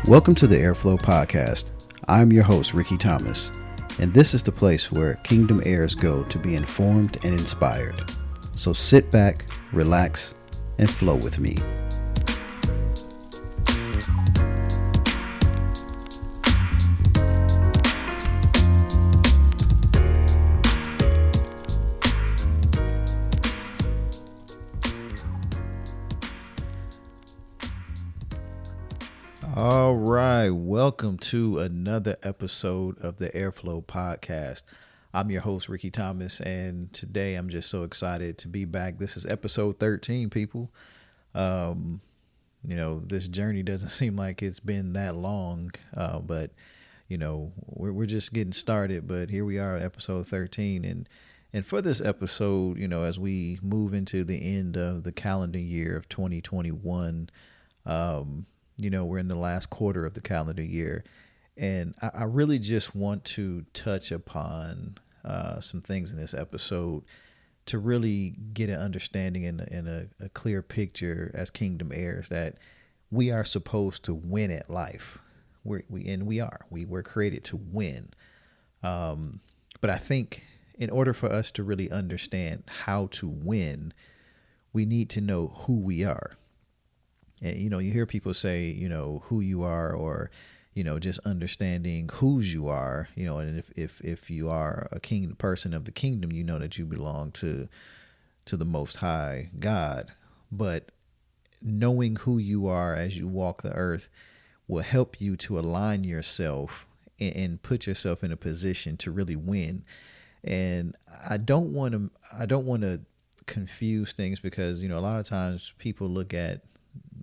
Welcome to the Airflow Podcast. I'm your host, Rickey Thomas, and this is the place where Kingdom heirs go to be informed and inspired. So sit back, relax, and flow with me. All right, welcome to another episode of the Airflow Podcast. I'm your host, Rickey Thomas, and today I'm just so excited to be back. This is episode 13, people. This journey doesn't seem like it's been that long, but we're just getting started. But here we are at episode 13, and for this episode, as we move into the end of the calendar year of 2021, we're in the last quarter of the calendar year, and I really just want to touch upon some things in this episode to really get an understanding and a clear picture as kingdom heirs that we are supposed to win at life. We're created to win. But I think in order for us to really understand how to win, we need to know who we are. And, you hear people say, who you are, or, just understanding whose you are, and if you are a person of the kingdom, you know that you belong to the Most High God. But knowing who you are as you walk the earth will help you to align yourself and put yourself in a position to really win. And I don't want to confuse things, because, a lot of times people look at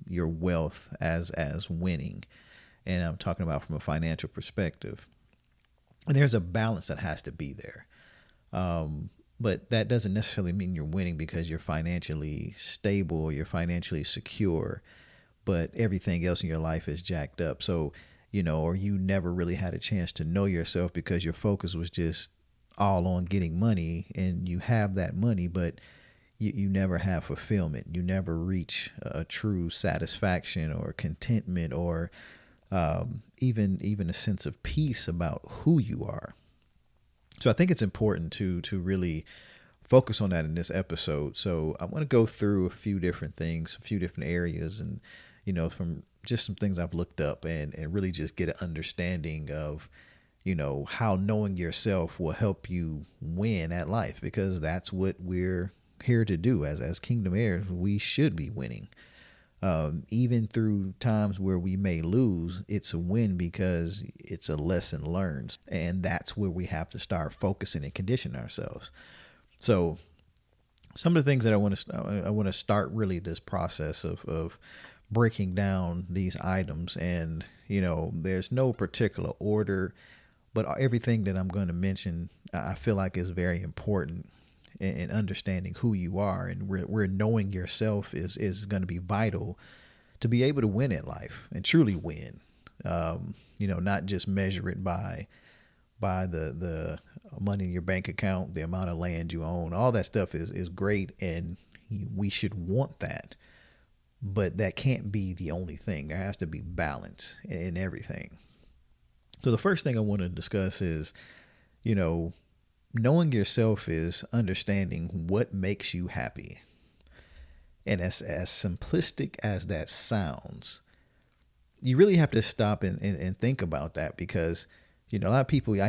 your wealth as winning, and I'm talking about from a financial perspective, and there's a balance that has to be there, but that doesn't necessarily mean you're winning because you're financially stable or you're financially secure, but everything else in your life is jacked up. So or you never really had a chance to know yourself because your focus was just all on getting money, and you have that money, but you never have fulfillment. You never reach a true satisfaction or contentment, or even a sense of peace about who you are. So I think it's important to really focus on that in this episode. So I want to go through a few different things, a few different areas, and from just some things I've looked up, and really just get an understanding of how knowing yourself will help you win at life, because that's what we're here to do as kingdom heirs. We should be winning, even through times where we may lose. It's a win because it's a lesson learned, and that's where we have to start focusing and conditioning ourselves. So some of the things that I want to start really this process of breaking down these items, and there's no particular order, but everything that I'm going to mention I feel like is very important. And understanding who you are, and where knowing yourself is going to be vital to be able to win at life and truly win. Not just measure it by the money in your bank account, the amount of land you own. All that stuff is great, and we should want that. But that can't be the only thing. There has to be balance in everything. So the first thing I want to discuss is, knowing yourself is understanding what makes you happy. And as simplistic as that sounds, you really have to stop and think about that, because, I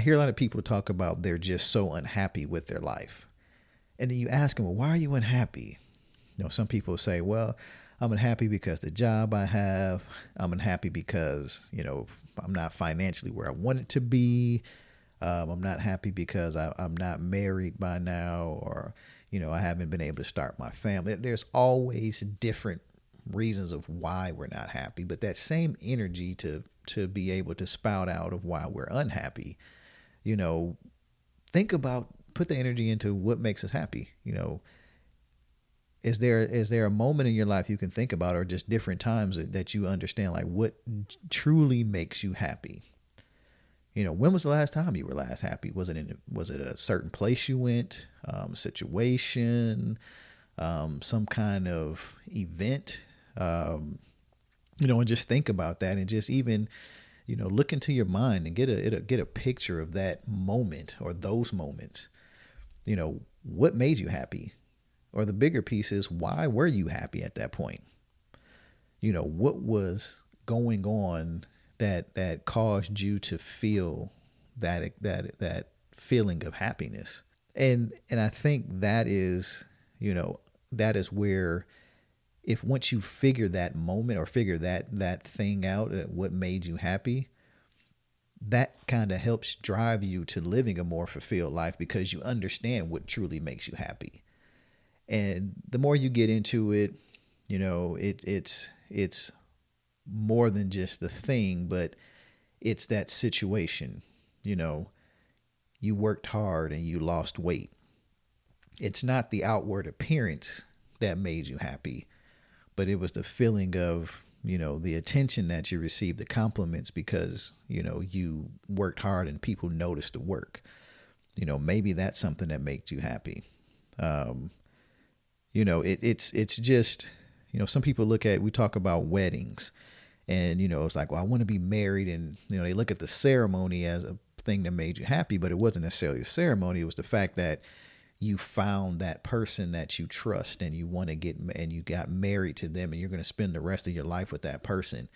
hear a lot of people talk about they're just so unhappy with their life. And then you ask them, well, why are you unhappy? Some people say, well, I'm unhappy because the job I have. I'm unhappy because, I'm not financially where I want it to be. I'm not happy because I'm not married by now, or, I haven't been able to start my family. There's always different reasons of why we're not happy, but that same energy to be able to spout out of why we're unhappy, put the energy into what makes us happy. Is there a moment in your life you can think about, or just different times that you understand, like, what truly makes you happy? When was the last time you were last happy? Was it a certain place you went, situation, some kind of event? and just think about that, and just even, look into your mind and get a picture of that moment or those moments. What made you happy? Or the bigger piece is, why were you happy at that point? What was going on that caused you to feel that feeling of happiness? And I think that is, that is where, if once you figure that moment or figure that thing out, what made you happy, that kind of helps drive you to living a more fulfilled life, because you understand what truly makes you happy. And the more you get into it, it's more than just the thing, but it's that situation. You worked hard and you lost weight. It's not the outward appearance that made you happy, but it was the feeling of, the attention that you received, the compliments, because, you worked hard and people noticed the work. Maybe that's something that makes you happy. It's just, some people we talk about weddings, and, it's like, well, I want to be married. And, they look at the ceremony as a thing that made you happy, but it wasn't necessarily a ceremony. It was the fact that you found that person that you trust, and you want to and you got married to them, and you're going to spend the rest of your life with that person.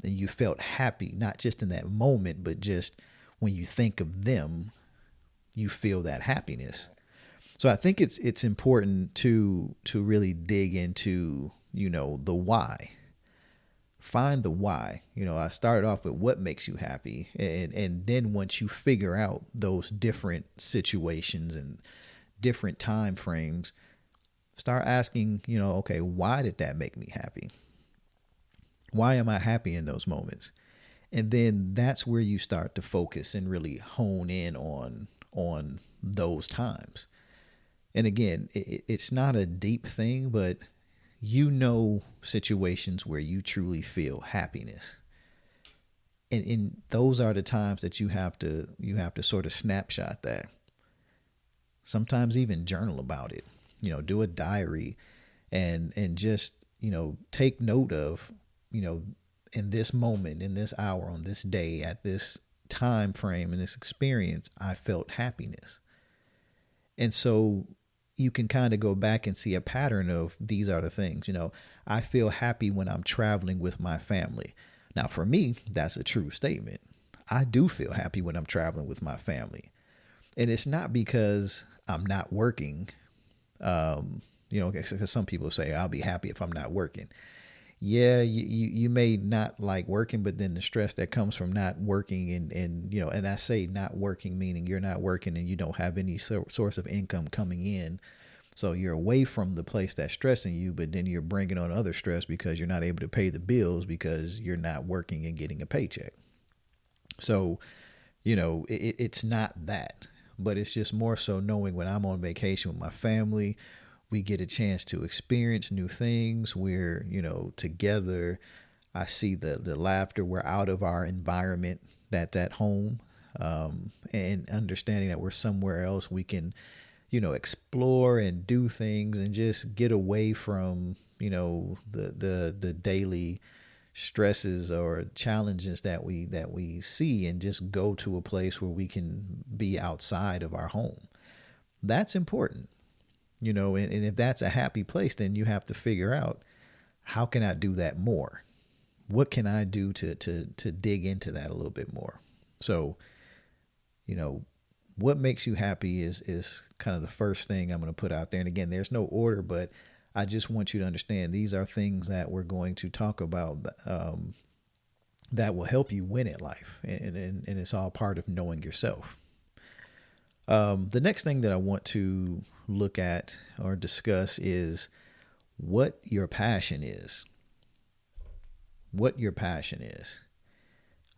And you felt happy, not just in that moment, but just when you think of them, you feel that happiness. So I think it's important to really dig into, the why. Find the why. I started off with what makes you happy. And then once you figure out those different situations and different time frames, start asking, okay, why did that make me happy? Why am I happy in those moments? And then that's where you start to focus and really hone in on those times. And again, it's not a deep thing, but situations where you truly feel happiness. And those are the times that you have to sort of snapshot that. Sometimes even journal about it. Do a diary and just, take note of, in this moment, in this hour, on this day, at this time frame, in this experience, I felt happiness. And so you can kind of go back and see a pattern of, these are the things. I feel happy when I'm traveling with my family. Now, for me, that's a true statement. I do feel happy when I'm traveling with my family. And it's not because I'm not working, because some people say, I'll be happy if I'm not working. Yeah, you may not like working, but then the stress that comes from not working, and I say not working, meaning you're not working and you don't have any source of income coming in. So you're away from the place that's stressing you, but then you're bringing on other stress because you're not able to pay the bills because you're not working and getting a paycheck. So, it's not that, but it's just more so knowing when I'm on vacation with my family, we get a chance to experience new things. We're, together. I see the laughter. We're out of our environment that's at home, and understanding that we're somewhere else. We can, explore and do things and just get away from, the daily stresses or challenges that we see, and just go to a place where we can be outside of our home. That's important. And if that's a happy place, then you have to figure out, how can I do that more? What can I do to dig into that a little bit more? So, what makes you happy is kind of the first thing I'm going to put out there. And again, there's no order, but I just want you to understand these are things that we're going to talk about that will help you win at life. And it's all part of knowing yourself. The next thing that I want to look at or discuss is what your passion is. What your passion is.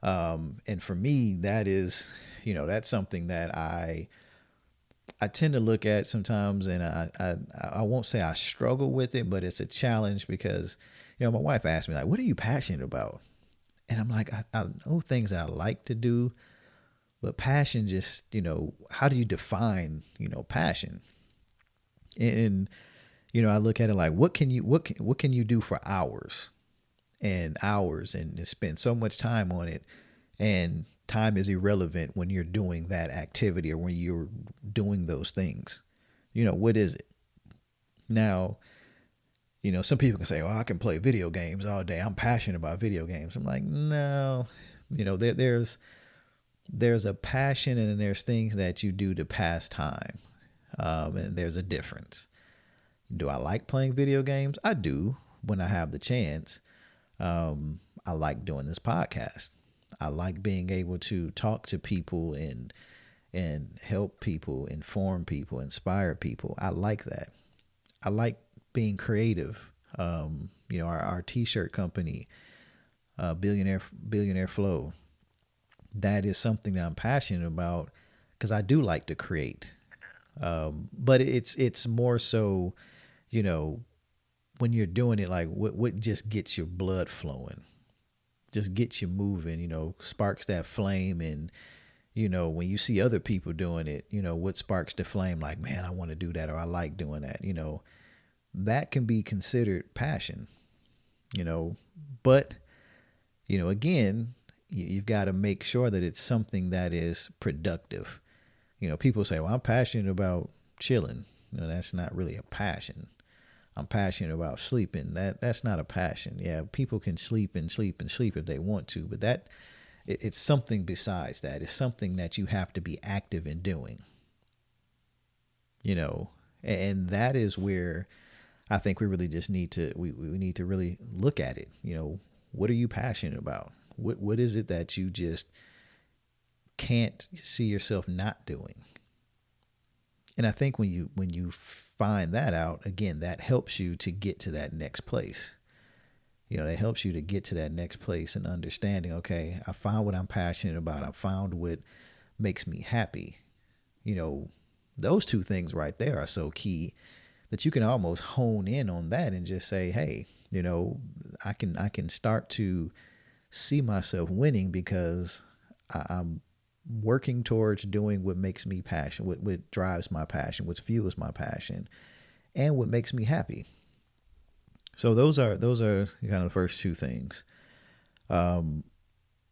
And for me, that is, that's something that I tend to look at sometimes, and I won't say I struggle with it, but it's a challenge because, my wife asked me, like, what are you passionate about? And I'm like, I know things that I like to do, but passion just, how do you define, passion? And I look at it like, what can you do for hours? and hours and spend so much time on it. And time is irrelevant when you're doing that activity or when you're doing those things. What is it? Now, some people can say, well, I can play video games all day. I'm passionate about video games. I'm like, no, there's a passion and there's things that you do to pass time. And there's a difference. Do I like playing video games? I do when I have the chance. I like doing this podcast. I like being able to talk to people and help people, inform people, inspire people. I like that. I like being creative. Our t-shirt company, Billionaire Flow, that is something that I'm passionate about because I do like to create. But it's more so, when you're doing it, like what just gets your blood flowing, just gets you moving, sparks that flame. And, when you see other people doing it, what sparks the flame, like, man, I want to do that, or I like doing that, that can be considered passion, but, again, you've got to make sure that it's something that is productive. People say, well, I'm passionate about chilling. That's not really a passion. I'm passionate about sleeping. That's not a passion. Yeah, people can sleep and sleep and sleep if they want to, but it's something besides that. It's something that you have to be active in doing. And that is where I think we really just need to we need to really look at it. What are you passionate about? What is it that you just can't see yourself not doing? And I think when you find that out, again, that helps you to get to that next place. That helps you to get to that next place and understanding, okay, I found what I'm passionate about. I found what makes me happy. Those two things right there are so key that you can almost hone in on that and just say, hey, I can start to see myself winning because I'm working towards doing what makes me passionate, what drives my passion, what fuels my passion, and what makes me happy. So those are kind of the first two things. Kind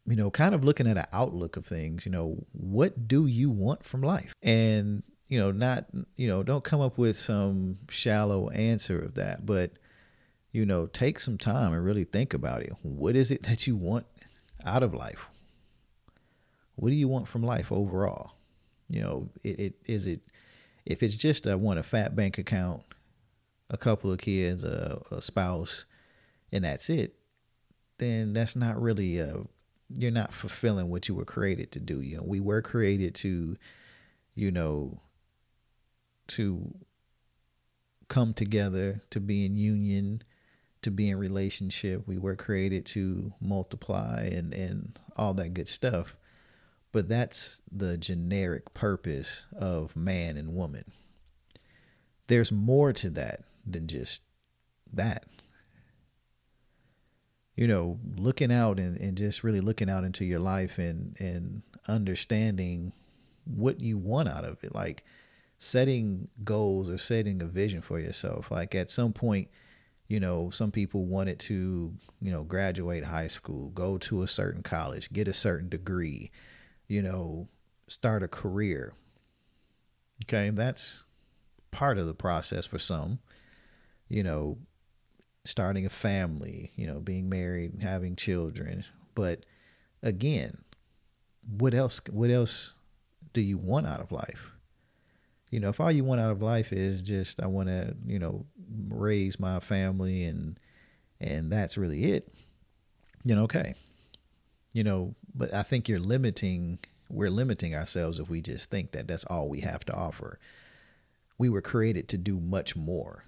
of looking at an outlook of things, what do you want from life? And, don't come up with some shallow answer of that, but, take some time and really think about it. What is it that you want out of life? What do you want from life overall? If it's just I want a fat bank account, a couple of kids, a spouse, and that's it, then that's not really you're not fulfilling what you were created to do. We were created to, to come together, to be in union, to be in relationship. We were created to multiply and all that good stuff. But that's the generic purpose of man and woman. There's more to that than just that. Looking out and just really looking out into your life and understanding what you want out of it. Like setting goals or setting a vision for yourself. Like at some point, some people wanted to, graduate high school, go to a certain college, get a certain degree, start a career. Okay, that's part of the process for some, starting a family, being married, having children. But again, what else do you want out of life? If all you want out of life is just, I want to, raise my family and that's really it, okay. But I think we're limiting ourselves if we just think that that's all we have to offer. We were created to do much more.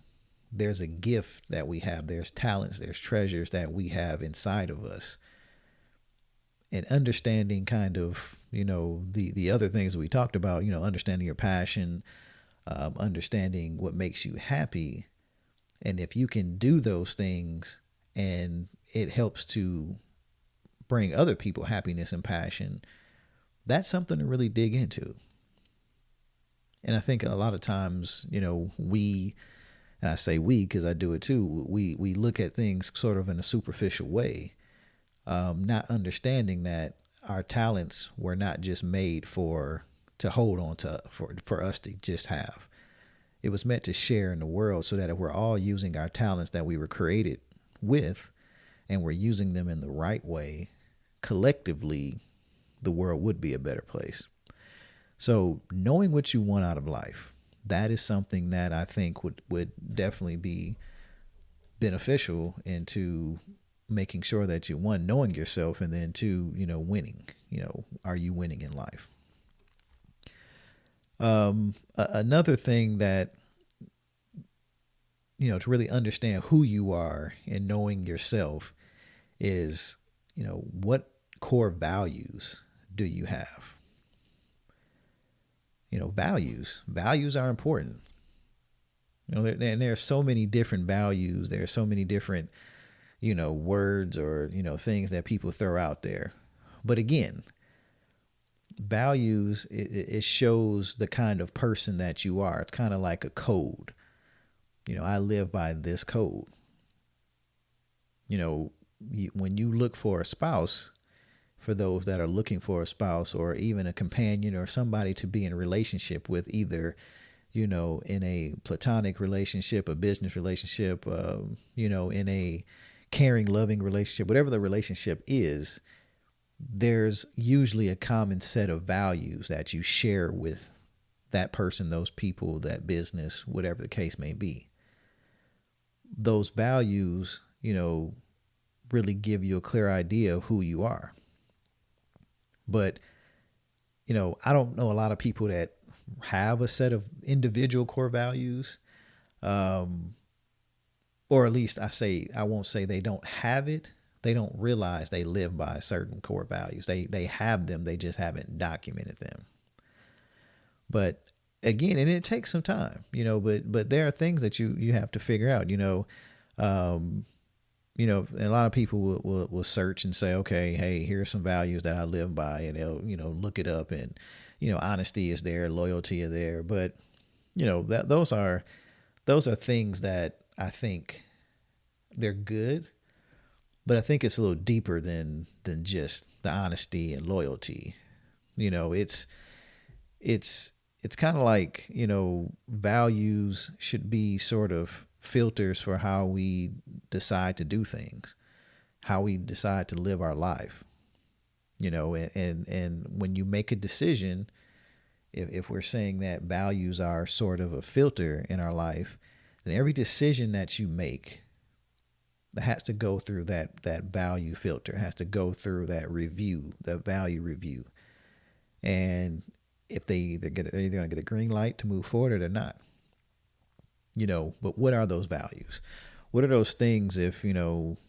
There's a gift that we have. There's talents, there's treasures that we have inside of us. And understanding kind of, the other things that we talked about, understanding your passion, understanding what makes you happy. And if you can do those things and it helps to bring other people happiness and passion, that's something to really dig into. And I think a lot of times, we and I say we because I do it too. We look at things sort of in a superficial way, not understanding that our talents were not just made to hold on to for us to just have. It was meant to share in the world so that if we're all using our talents that we were created with and we're using them in the right way, collectively, the world would be a better place. So knowing what you want out of life, that is something that I think would definitely be beneficial into making sure that you, one, knowing yourself, and then two, winning. Are you winning in life? Another thing that, to really understand who you are and knowing yourself is, what core values do you have? Values are important. There are so many different values. There are so many different, words or, things that people throw out there. But again, values, it shows the kind of person that you are. It's kind of like a code. I live by this code. When you look for a spouse, for those that are looking for a spouse or even a companion or somebody to be in a relationship with, either, in a platonic relationship, a business relationship, in a caring, loving relationship, whatever the relationship is, there's usually a common set of values that you share with that person, those people, that business, whatever the case may be. Those values, really give you a clear idea of who you are. But, I don't know a lot of people that have a set of individual core values. Or at least I won't say they don't have it. They don't realize they live by certain core values. They have them. They just haven't documented them. But again, and it takes some time, but there are things that you have to figure out, a lot of people will search and say, okay, hey, here's some values that I live by, and they'll, look it up, and, honesty is there, loyalty is there. But, those are things that I think they're good, but I think it's a little deeper than just the honesty and loyalty. It's kind of like, values should be sort of filters for how we decide to do things, how we decide to live our life, and when you make a decision, if we're saying that values are sort of a filter in our life, then every decision that you make has to go through that value filter, has to go through that review, the value review. And if they're either going to get a green light to move forward or they're not. But what are those values? What are those things if,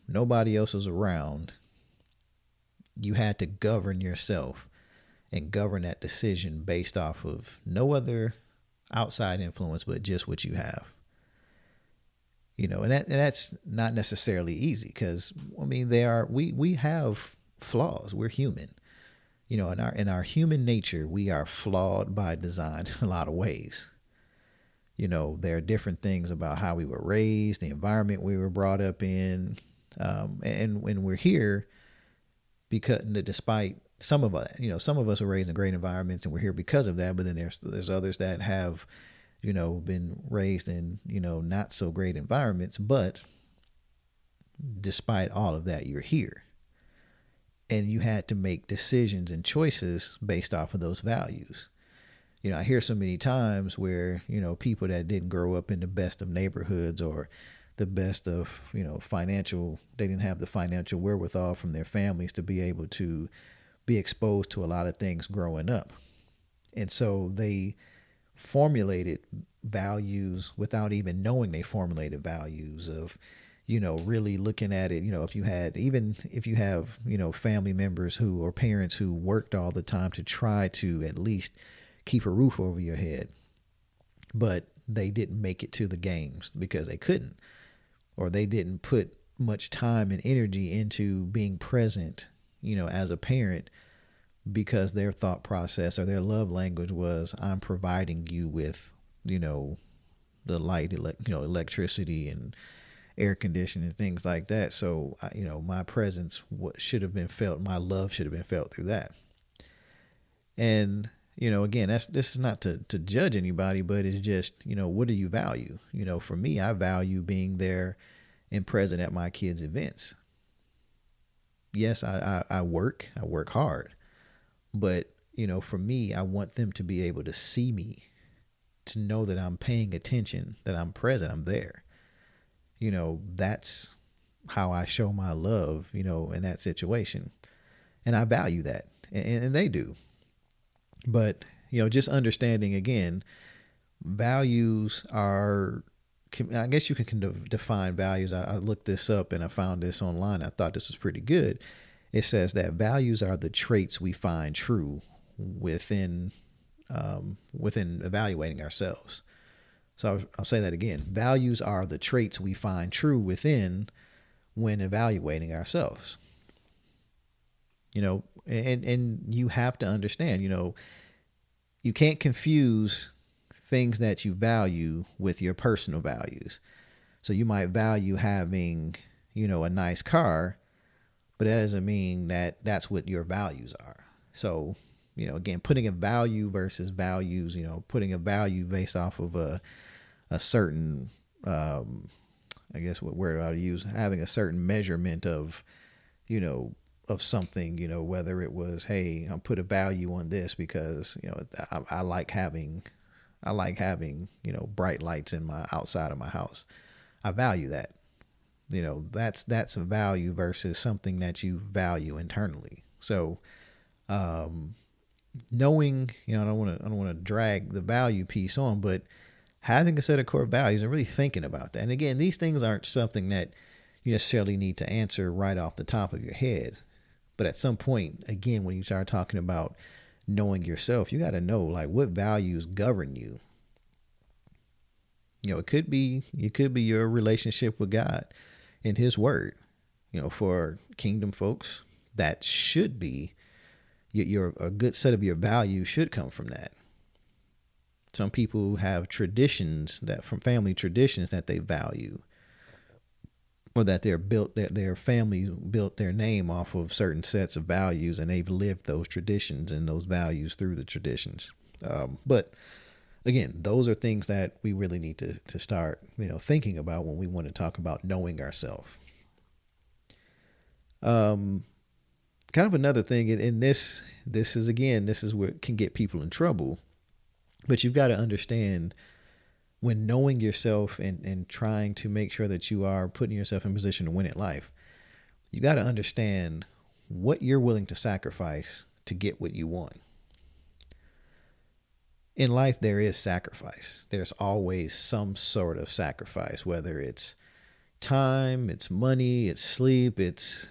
nobody else is around, you had to govern yourself and govern that decision based off of no other outside influence, but just what you have? And that's not necessarily easy because, we have flaws. We're human. In our human nature, we are flawed by design in a lot of ways. There are different things about how we were raised, the environment we were brought up in. And when we're here, because despite some of us are raised in great environments and we're here because of that. But then there's others that have, been raised in, not so great environments. But despite all of that, you're here. And you had to make decisions and choices based off of those values. I hear so many times where, people that didn't grow up in the best of neighborhoods or the best of, they didn't have the financial wherewithal from their families to be able to be exposed to a lot of things growing up. And so they formulated values without even knowing they formulated values of, really looking at it, if you have, family members or parents who worked all the time to try to at least keep a roof over your head, but they didn't make it to the games because they couldn't, or they didn't put much time and energy into being present, as a parent, because their thought process or their love language was, I'm providing you with, the light, electricity and air conditioning, things like that. So, my presence, what should have been felt, my love should have been felt through that. And, again, this is not to judge anybody, but it's just, what do you value? For me, I value being there and present at my kids' events. Yes, I work hard, but, for me, I want them to be able to see me, to know that I'm paying attention, that I'm present, I'm there. That's how I show my love, in that situation. And I value that, and they do. But, just understanding, again, values are, I guess you can define values. I looked this up and I found this online. I thought this was pretty good. It says that values are the traits we find true within evaluating ourselves. So I'll say that again. Values are the traits we find true within when evaluating ourselves. And you have to understand, you can't confuse things that you value with your personal values. So you might value having, a nice car, but that doesn't mean that that's what your values are. So, again, putting a value versus values, putting a value based off of a certain, I guess what word I would use, having a certain measurement of, of something, whether it was, hey, I'll put a value on this because, I like having, bright lights in my outside of my house. I value that. That's a value versus something that you value internally. So, knowing, I don't want to drag the value piece on, but having a set of core values and really thinking about that. And again, these things aren't something that you necessarily need to answer right off the top of your head. But at some point, again, when you start talking about knowing yourself, you got to know like what values govern you. It could be your relationship with God and his word. For kingdom folks, that should be a good set of your values should come from that. Some people have traditions from family traditions that they value, or that their family built their name off of certain sets of values, and they've lived those traditions and those values through the traditions. But again, those are things that we really need to start, thinking about when we want to talk about knowing ourselves. Kind of another thing, and this is what can get people in trouble, but you've got to understand when knowing yourself and trying to make sure that you are putting yourself in position to win at life, you got to understand what you're willing to sacrifice to get what you want. In life, there is sacrifice. There's always some sort of sacrifice, whether it's time, it's money, it's sleep, it's,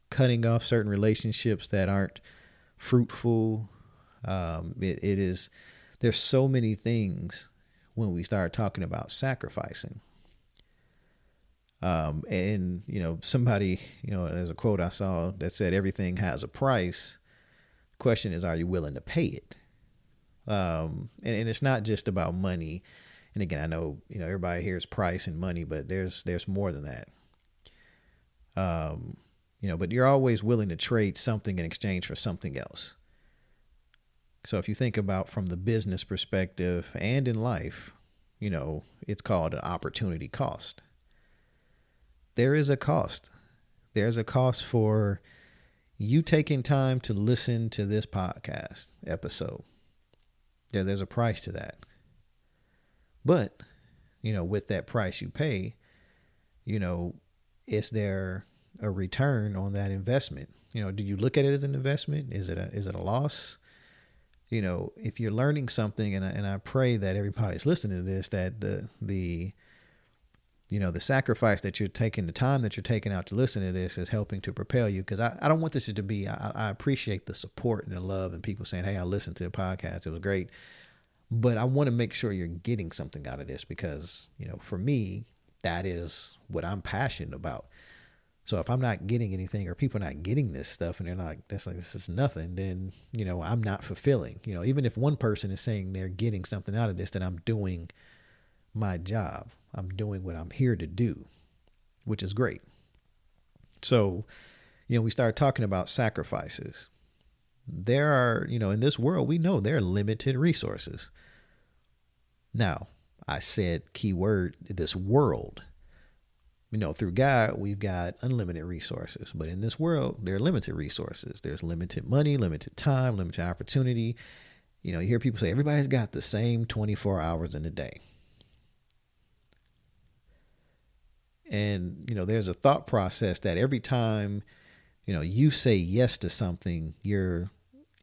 cutting off certain relationships that aren't fruitful. There's so many things when we start talking about sacrificing. And, somebody, there's a quote I saw that said, everything has a price. Question is, are you willing to pay it? And it's not just about money. And again, I know, everybody hears price and money, but there's more than that. But you're always willing to trade something in exchange for something else. So if you think about from the business perspective and in life, it's called an opportunity cost. There is a cost. There's a cost for you taking time to listen to this podcast episode. There's a price to that. But, with that price you pay, is there a return on that investment? Do you look at it as an investment? Is it a loss? If you're learning something, and I pray that everybody's listening to this, that the sacrifice that you're taking, the time that you're taking out to listen to this is helping to propel you. Because I don't want this to be, I appreciate the support and the love and people saying, hey, I listened to the podcast. It was great. But I want to make sure you're getting something out of this because, for me, that is what I'm passionate about. So if I'm not getting anything or people are not getting this stuff and they're not, this is nothing, then, I'm not fulfilling. Even if one person is saying they're getting something out of this, then I'm doing my job. I'm doing what I'm here to do, which is great. So, we start talking about sacrifices. There are, in this world, we know there are limited resources. Now, I said keyword, this world. Through God, we've got unlimited resources. But in this world, there are limited resources. There's limited money, limited time, limited opportunity. You hear people say everybody's got the same 24 hours in a day. And, there's a thought process that every time, you say yes to something, you're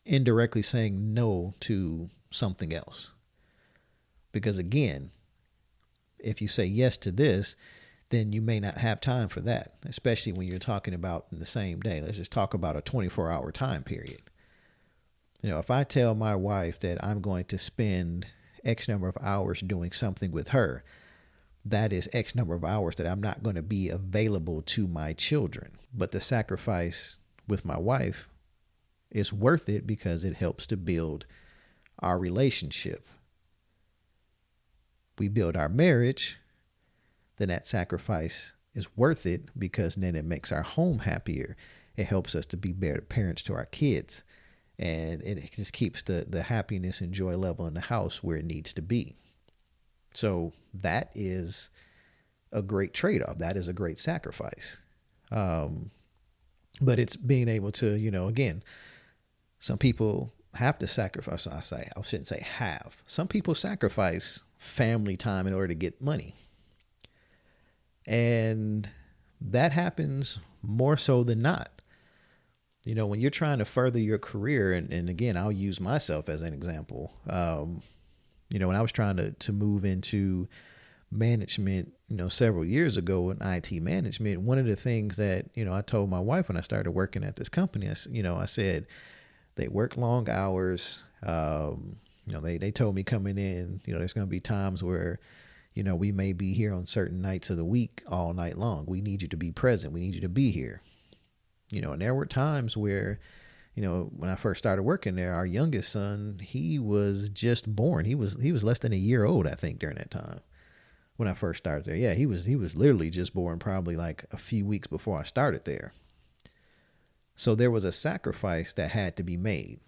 indirectly saying no to something else. Because again, if you say yes to this, then you may not have time for that, especially when you're talking about in the same day. Let's just talk about a 24-hour time period. If I tell my wife that I'm going to spend X number of hours doing something with her, that is X number of hours that I'm not going to be available to my children. But the sacrifice with my wife is worth it because it helps to build our relationship. We build our marriage, then that sacrifice is worth it because then it makes our home happier. It helps us to be better parents to our kids. And it just keeps the happiness and joy level in the house where it needs to be. So that is a great trade-off. That is a great sacrifice. But it's being able to, again, some people have to sacrifice. I shouldn't say have. Some people sacrifice family time in order to get money. And that happens more so than not. When you're trying to further your career, and again, I'll use myself as an example. When I was trying to move into management, several years ago in IT management, one of the things that, I told my wife when I started working at this company, I said, they work long hours. They told me coming in, there's going to be times where, we may be here on certain nights of the week all night long. We need you to be present. We need you to be here. And there were times where, when I first started working there, our youngest son, he was just born. He was less than a year old, I think, during that time when I first started there. Yeah, he was literally just born probably like a few weeks before I started there. So there was a sacrifice that had to be made.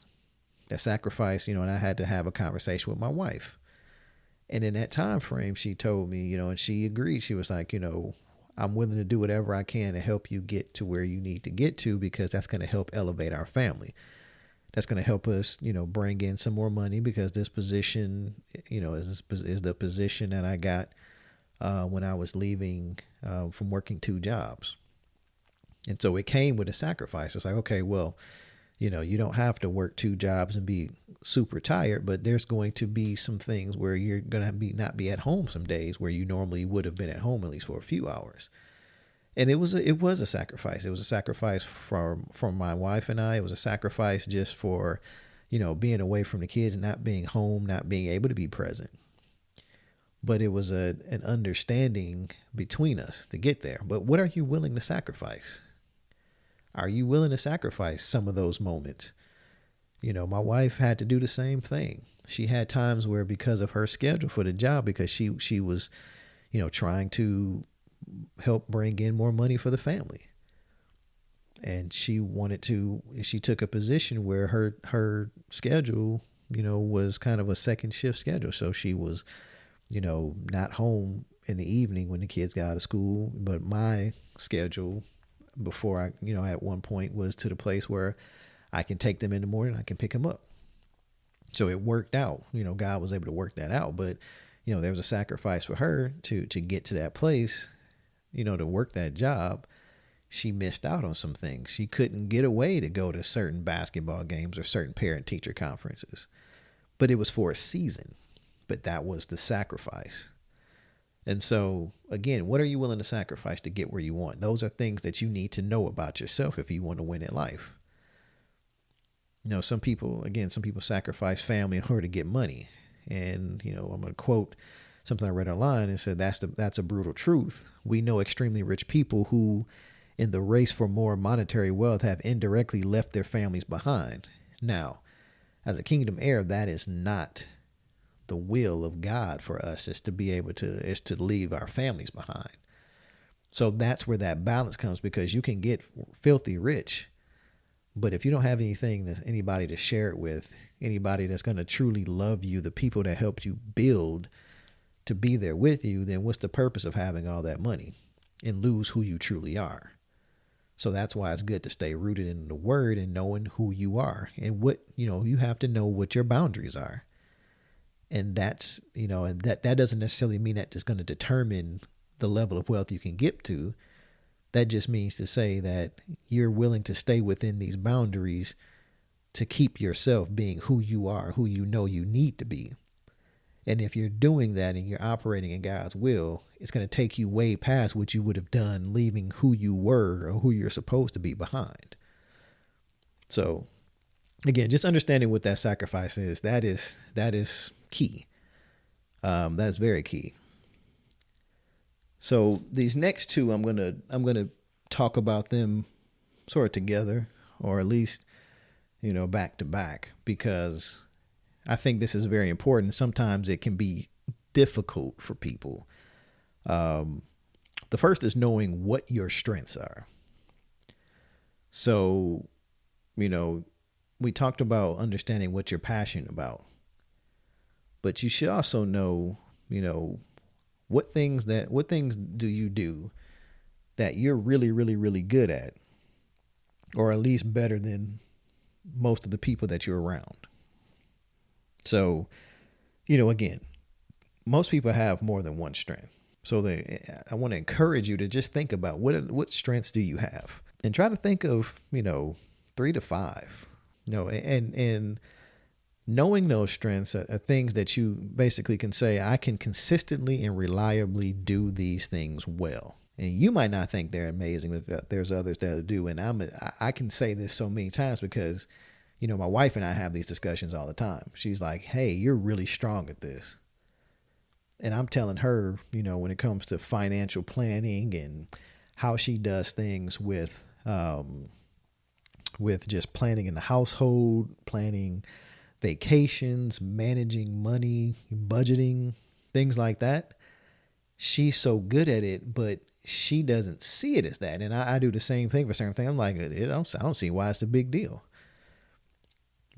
That sacrifice, and I had to have a conversation with my wife. And in that time frame, she told me, and she agreed. She was like, I'm willing to do whatever I can to help you get to where you need to get to, because that's going to help elevate our family. That's going to help us, bring in some more money, because this position, is the position that I got when I was leaving from working 2 jobs. And so it came with a sacrifice. It's like, okay, well, you don't have to work 2 jobs and be super tired, but there's going to be some things where you're going to not be at home some days where you normally would have been at home at least for a few hours. And it was a sacrifice. It was a sacrifice from my wife and I. It was a sacrifice just for, being away from the kids, not being home, not being able to be present. But it was an understanding between us to get there. But what are you willing to sacrifice? Are you willing to sacrifice some of those moments? My wife had to do the same thing. She had times where, because of her schedule for the job, because she was, trying to help bring in more money for the family. And she took a position where her schedule, was kind of a second shift schedule. So she was, not home in the evening when the kids got out of school. But my schedule before I, at one point was to the place where I can take them in the morning, I can pick them up. So it worked out. God was able to work that out. But, there was a sacrifice for her to get to that place, to work that job. She missed out on some things. She couldn't get away to go to certain basketball games or certain parent-teacher conferences. But it was for a season. But that was the sacrifice. And so, again, what are you willing to sacrifice to get where you want? Those are things that you need to know about yourself if you want to win in life. Some people sacrifice family in order to get money. And, I'm going to quote something I read online and said, that's a brutal truth. We know extremely rich people who, in the race for more monetary wealth, have indirectly left their families behind. Now, as a kingdom heir, that is not the will of God for us is to leave our families behind. So that's where that balance comes, because you can get filthy rich, but if you don't have anybody to share it with, anybody that's going to truly love you, the people that helped you build to be there with you, then what's the purpose of having all that money and lose who you truly are? So that's why it's good to stay rooted in the word and knowing who you are and what, you have to know what your boundaries are. And that's, and that doesn't necessarily mean that it's going to determine the level of wealth you can get to. That just means to say that you're willing to stay within these boundaries to keep yourself being who you are, who you know you need to be. And if you're doing that and you're operating in God's will, it's going to take you way past what you would have done leaving who you were or who you're supposed to be behind. So again, just understanding what that sacrifice is, that is key. That's very key. So these next two, I'm gonna talk about them sort of together, or at least, back to back, because I think this is very important. Sometimes it can be difficult for people. The first is knowing what your strengths are. So, we talked about understanding what you're passionate about, but you should also know, what things do you do that you're really, really, really good at, or at least better than most of the people that you're around. So, again, most people have more than one strength. So I want to encourage you to just think about what strengths do you have, and try to think of, 3 to 5, and knowing those strengths are things that you basically can say, I can consistently and reliably do these things well. And you might not think they're amazing, but there's others that do. And I can say this so many times because, my wife and I have these discussions all the time. She's like, hey, you're really strong at this. And I'm telling her, when it comes to financial planning and how she does things with just planning in the household, planning vacations, managing money, budgeting, things like that. She's so good at it, but she doesn't see it as that. And I do the same thing for certain things. I'm like, I don't see why it's a big deal.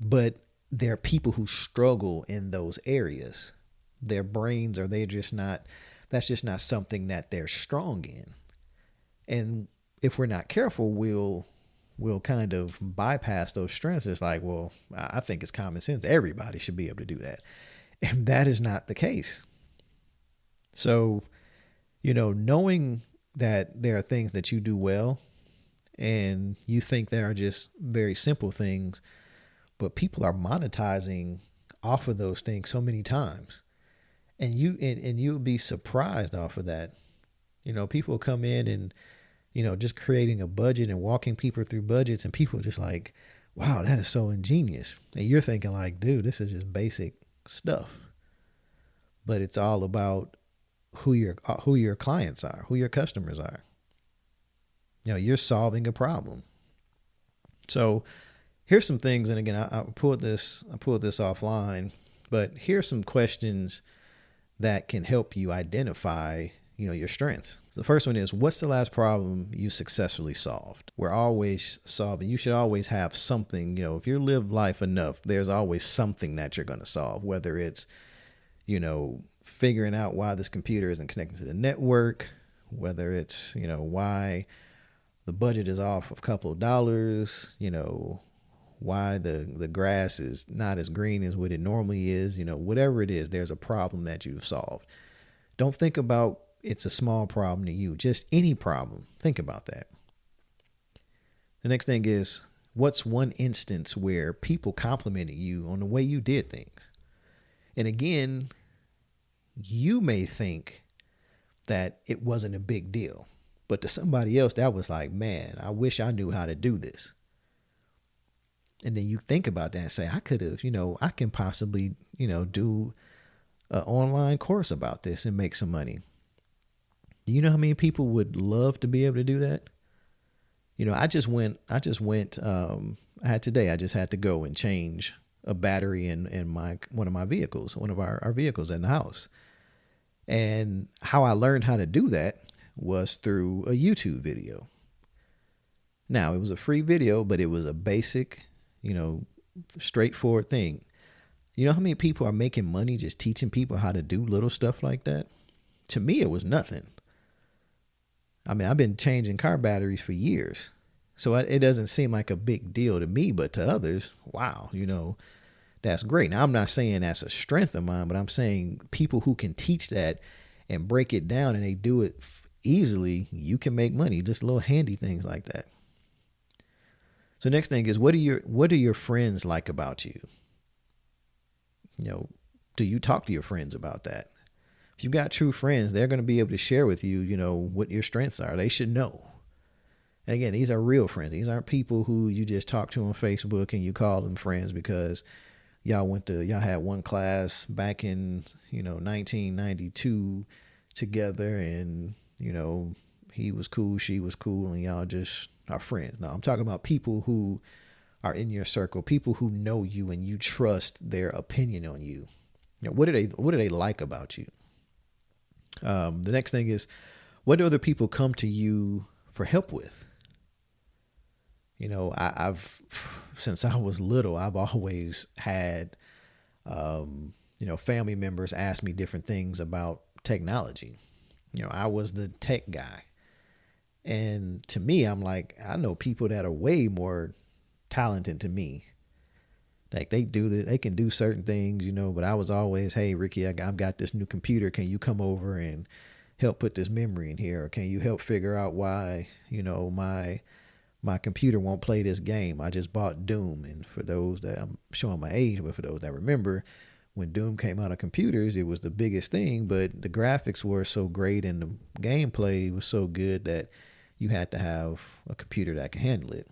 But there are people who struggle in those areas. Their brains that's just not something that they're strong in. And if we're not careful, we'll kind of bypass those strengths. It's like, well, I think it's common sense. Everybody should be able to do that. And that is not the case. So, knowing that there are things that you do well and you think they are just very simple things, but people are monetizing off of those things so many times. And you'll be surprised off of that. People come in and, just creating a budget and walking people through budgets, and people are just like, wow, that is so ingenious. And you're thinking like, dude, this is just basic stuff. But it's all about who your clients are, who your customers are. You're solving a problem. So here's some things. And again, I pulled this offline, but here's some questions that can help you identify your strengths. The first one is, what's the last problem you successfully solved? We're always solving. You should always have something, if you live life enough, there's always something that you're going to solve, whether it's, figuring out why this computer isn't connected to the network, whether it's, why the budget is off a couple of dollars, why the grass is not as green as what it normally is, whatever it is, there's a problem that you've solved. Don't think about it's a small problem to you, just any problem. Think about that. The next thing is, what's one instance where people complimented you on the way you did things? And again, you may think that it wasn't a big deal, but to somebody else, that was like, man, I wish I knew how to do this. And then you think about that and say, I could have, I can possibly, do an online course about this and make some money. Do you know how many people would love to be able to do that? I just had to go and change a battery in one of my vehicles, one of our vehicles in the house. And how I learned how to do that was through a YouTube video. Now, it was a free video, but it was a basic, straightforward thing. You know how many people are making money just teaching people how to do little stuff like that? To me, it was nothing. I mean, I've been changing car batteries for years. So it doesn't seem like a big deal to me, but to others, wow, that's great. Now, I'm not saying that's a strength of mine, but I'm saying people who can teach that and break it down and they do it easily, you can make money. Just little handy things like that. So next thing is, what do your friends like about you? Do you talk to your friends about that? If you've got true friends, they're going to be able to share with you, what your strengths are. They should know. And again, these are real friends. These aren't people who you just talk to on Facebook and you call them friends because y'all had one class back in, 1992 together and, he was cool, she was cool, and y'all just are friends. No, I'm talking about people who are in your circle, people who know you and you trust their opinion on you. What do they like about you? The next thing is, what do other people come to you for help with? I've since I was little, I've always had, family members ask me different things about technology. I was the tech guy. And to me, I'm like, I know people that are way more talented to me. Like they can do certain things, but I was always, hey, Ricky, I've got this new computer. Can you come over and help put this memory in here? Or can you help figure out why, my computer won't play this game? I just bought Doom. And for those that, I'm showing my age, but for those that remember, when Doom came out of computers, it was the biggest thing, but the graphics were so great and the gameplay was so good that you had to have a computer that could handle it.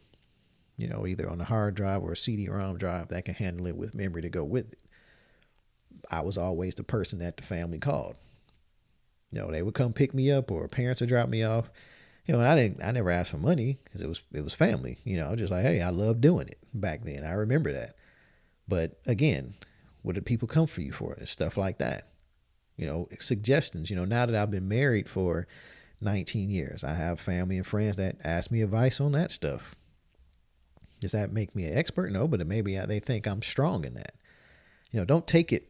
Either on a hard drive or a CD-ROM drive that can handle it with memory to go with it. I was always the person that the family called. They would come pick me up or parents would drop me off. And I never asked for money because it was family. I was just like, hey, I love doing it back then. I remember that. But again, what did people come for you for? It's stuff like that. Suggestions. Now that I've been married for 19 years, I have family and friends that ask me advice on that stuff. Does that make me an expert? No, but maybe they think I'm strong in that. Don't take it,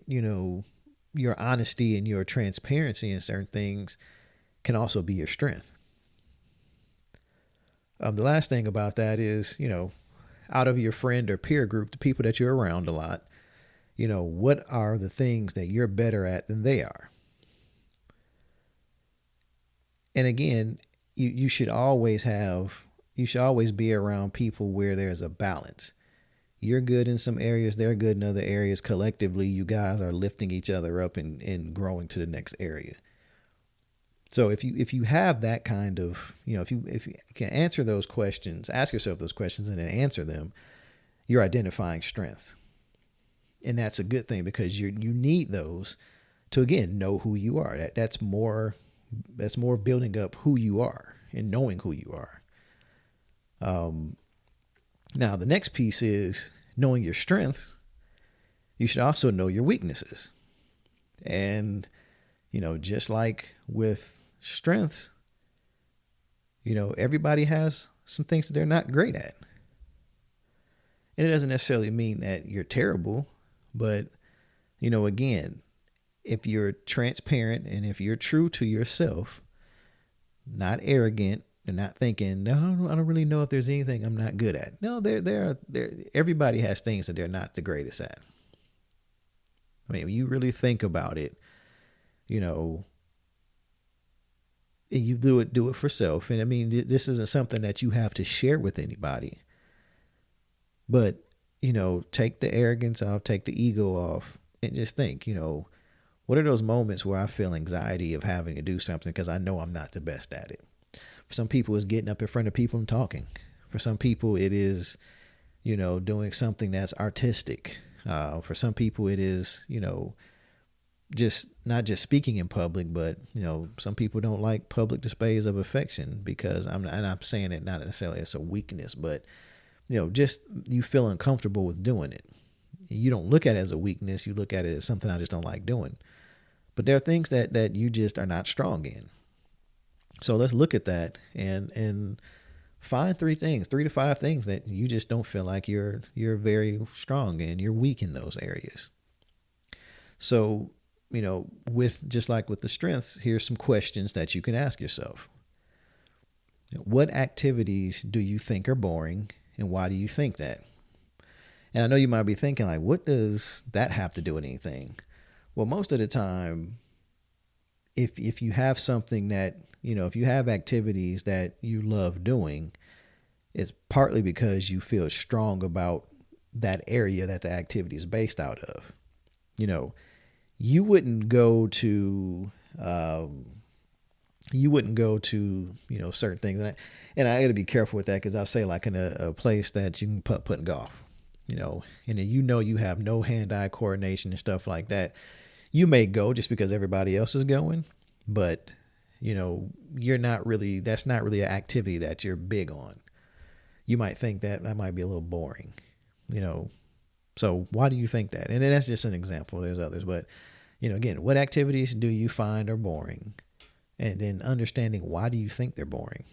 your honesty and your transparency in certain things can also be your strength. The last thing about that is, out of your friend or peer group, the people that you're around a lot, what are the things that you're better at than they are? And again, you should always be around people where there's a balance. You're good in some areas, they're good in other areas. Collectively, you guys are lifting each other up and growing to the next area. So if you have that kind of, if you can answer those questions, ask yourself those questions and then answer them, you're identifying strengths. And that's a good thing because you need those to, again, know who you are. That's more building up who you are and knowing who you are. Now the next piece is knowing your strengths. You should also know your weaknesses. And, just like with strengths, everybody has some things that they're not great at. And it doesn't necessarily mean that you're terrible, but, again, if you're transparent and if you're true to yourself, not arrogant and not thinking, no, I don't really know if there's anything I'm not good at. No, everybody has things that they're not the greatest at. I mean, when you really think about it, and you do it for self. And I mean, this isn't something that you have to share with anybody, but, take the arrogance off, take the ego off and just think, what are those moments where I feel anxiety of having to do something because I know I'm not the best at it? For some people, it's getting up in front of people and talking. For some people, it is, doing something that's artistic. For some people, it is, just not just speaking in public, but, some people don't like public displays of affection because I'm saying it not necessarily as a weakness, but just you feel uncomfortable with doing it. You don't look at it as a weakness. You look at it as something I just don't like doing. But there are things that you just are not strong in. So let's look at that and find 3 to 5 things that you just don't feel like you're very strong in. You're weak in those areas. So, with just like with the strengths, here's some questions that you can ask yourself. What activities do you think are boring, and why do you think that? And I know you might be thinking, like, what does that have to do with anything? Well, most of the time, if you have something that, if you have activities that you love doing, it's partly because you feel strong about that area that the activity is based out of. You wouldn't go to certain things, and I got to be careful with that, because I'll say like in a place that you can put in golf, and then you have no hand-eye coordination and stuff like that. You may go just because everybody else is going, but you're not really. That's not really an activity that you're big on. You might think that might be a little boring, So why do you think that? And that's just an example. There's others, but again, what activities do you find are boring? And then understanding, why do you think they're boring?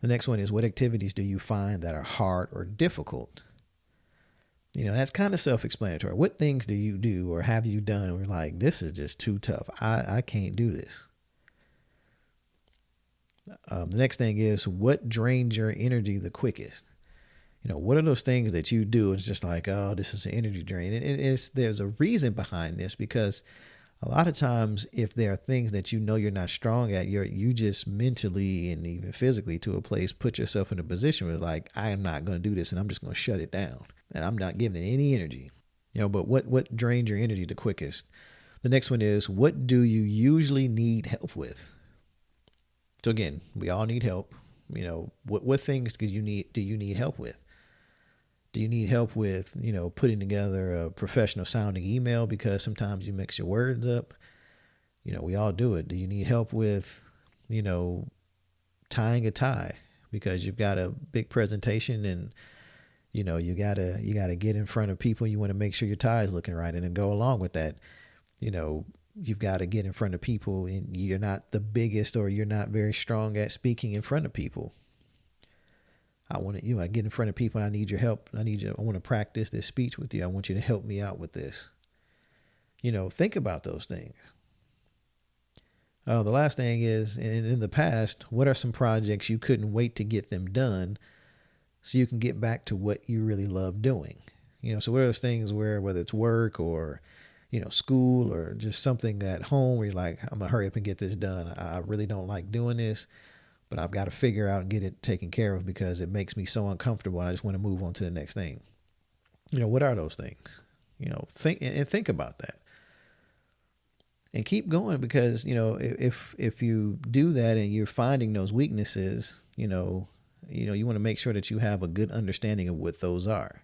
The next one is, what activities do you find that are hard or difficult? That's kind of self-explanatory. What things do you do or have you done and we're like, this is just too tough. I can't do this. The next thing is, what drains your energy the quickest? What are those things that you do? It's just like, oh, this is an energy drain. And there's a reason behind this, because a lot of times if there are things that you're not strong at, you just mentally and even physically to a place, put yourself in a position where like, I am not going to do this and I'm just going to shut it down and I'm not giving it any energy. But what drains your energy the quickest? The next one is, what do you usually need help with? So again, we all need help. What things do you need help with? Do you need help with, putting together a professional sounding email because sometimes you mix your words up? We all do it. Do you need help with, tying a tie because you've got a big presentation and, you gotta get in front of people. You want to make sure your tie is looking right, and then go along with that. You've got to get in front of people and you're not the biggest, or you're not very strong at speaking in front of people. I get in front of people and I need your help. I want to practice this speech with you. I want you to help me out with this. Think about those things. The last thing is, in the past, what are some projects you couldn't wait to get them done so you can get back to what you really love doing? So what are those things whether it's work or, school or just something at home where you're like, I'm going to hurry up and get this done. I really don't like doing this, but I've got to figure out and get it taken care of because it makes me so uncomfortable. And I just want to move on to the next thing. What are those things? Think about that and keep going, because, if you do that and you're finding those weaknesses, you want to make sure that you have a good understanding of what those are.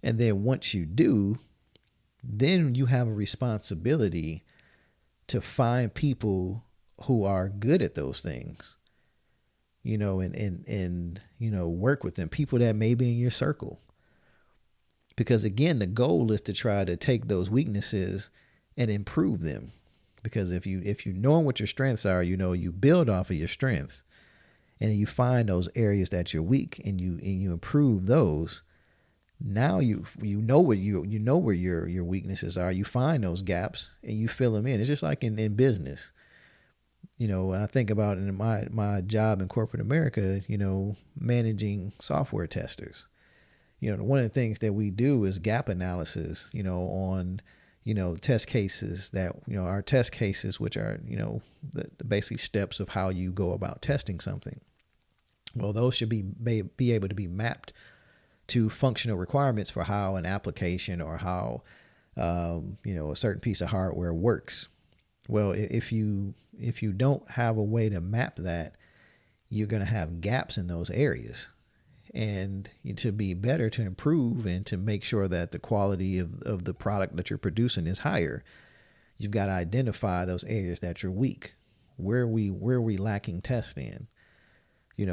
And then once you do, then you have a responsibility to find people who are good at those things, and work with them, people that may be in your circle. Because again, the goal is to try to take those weaknesses and improve them. Because if you know what your strengths are, you build off of your strengths, and you find those areas that you're weak and you improve those. Now you know where your weaknesses are. You find those gaps and you fill them in. It's just like in business. When I think about in my job in corporate America, managing software testers. One of the things that we do is gap analysis, on, test cases that, our test cases, which are, the basic steps of how you go about testing something. Well, those should be able to be mapped to functional requirements for how an application or how, a certain piece of hardware works. Well, if you don't have a way to map that, you're going to have gaps in those areas. And to be better, to improve, and to make sure that the quality of the product that you're producing is higher, you've got to identify those areas that you're weak. Where are we lacking test in?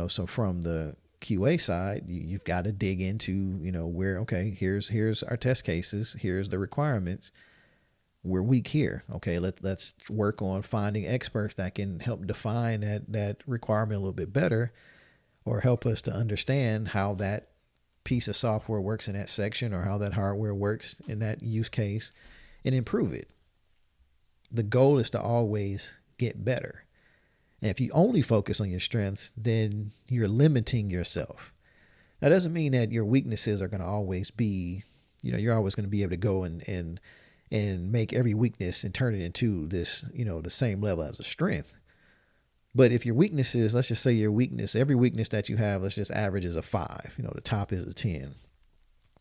So from the QA side, you've got to dig into, where, okay, here's our test cases, here's the requirements. We're weak here. Okay, let's work on finding experts that can help define that requirement a little bit better, or help us to understand how that piece of software works in that section, or how that hardware works in that use case, and improve it. The goal is to always get better. And if you only focus on your strengths, then you're limiting yourself. That doesn't mean that your weaknesses are going to always be, you're always going to be able to go and make every weakness and turn it into this, the same level as a strength. But if your weakness is, let's just say every weakness that you have, let's just average is a 5, the top is a 10.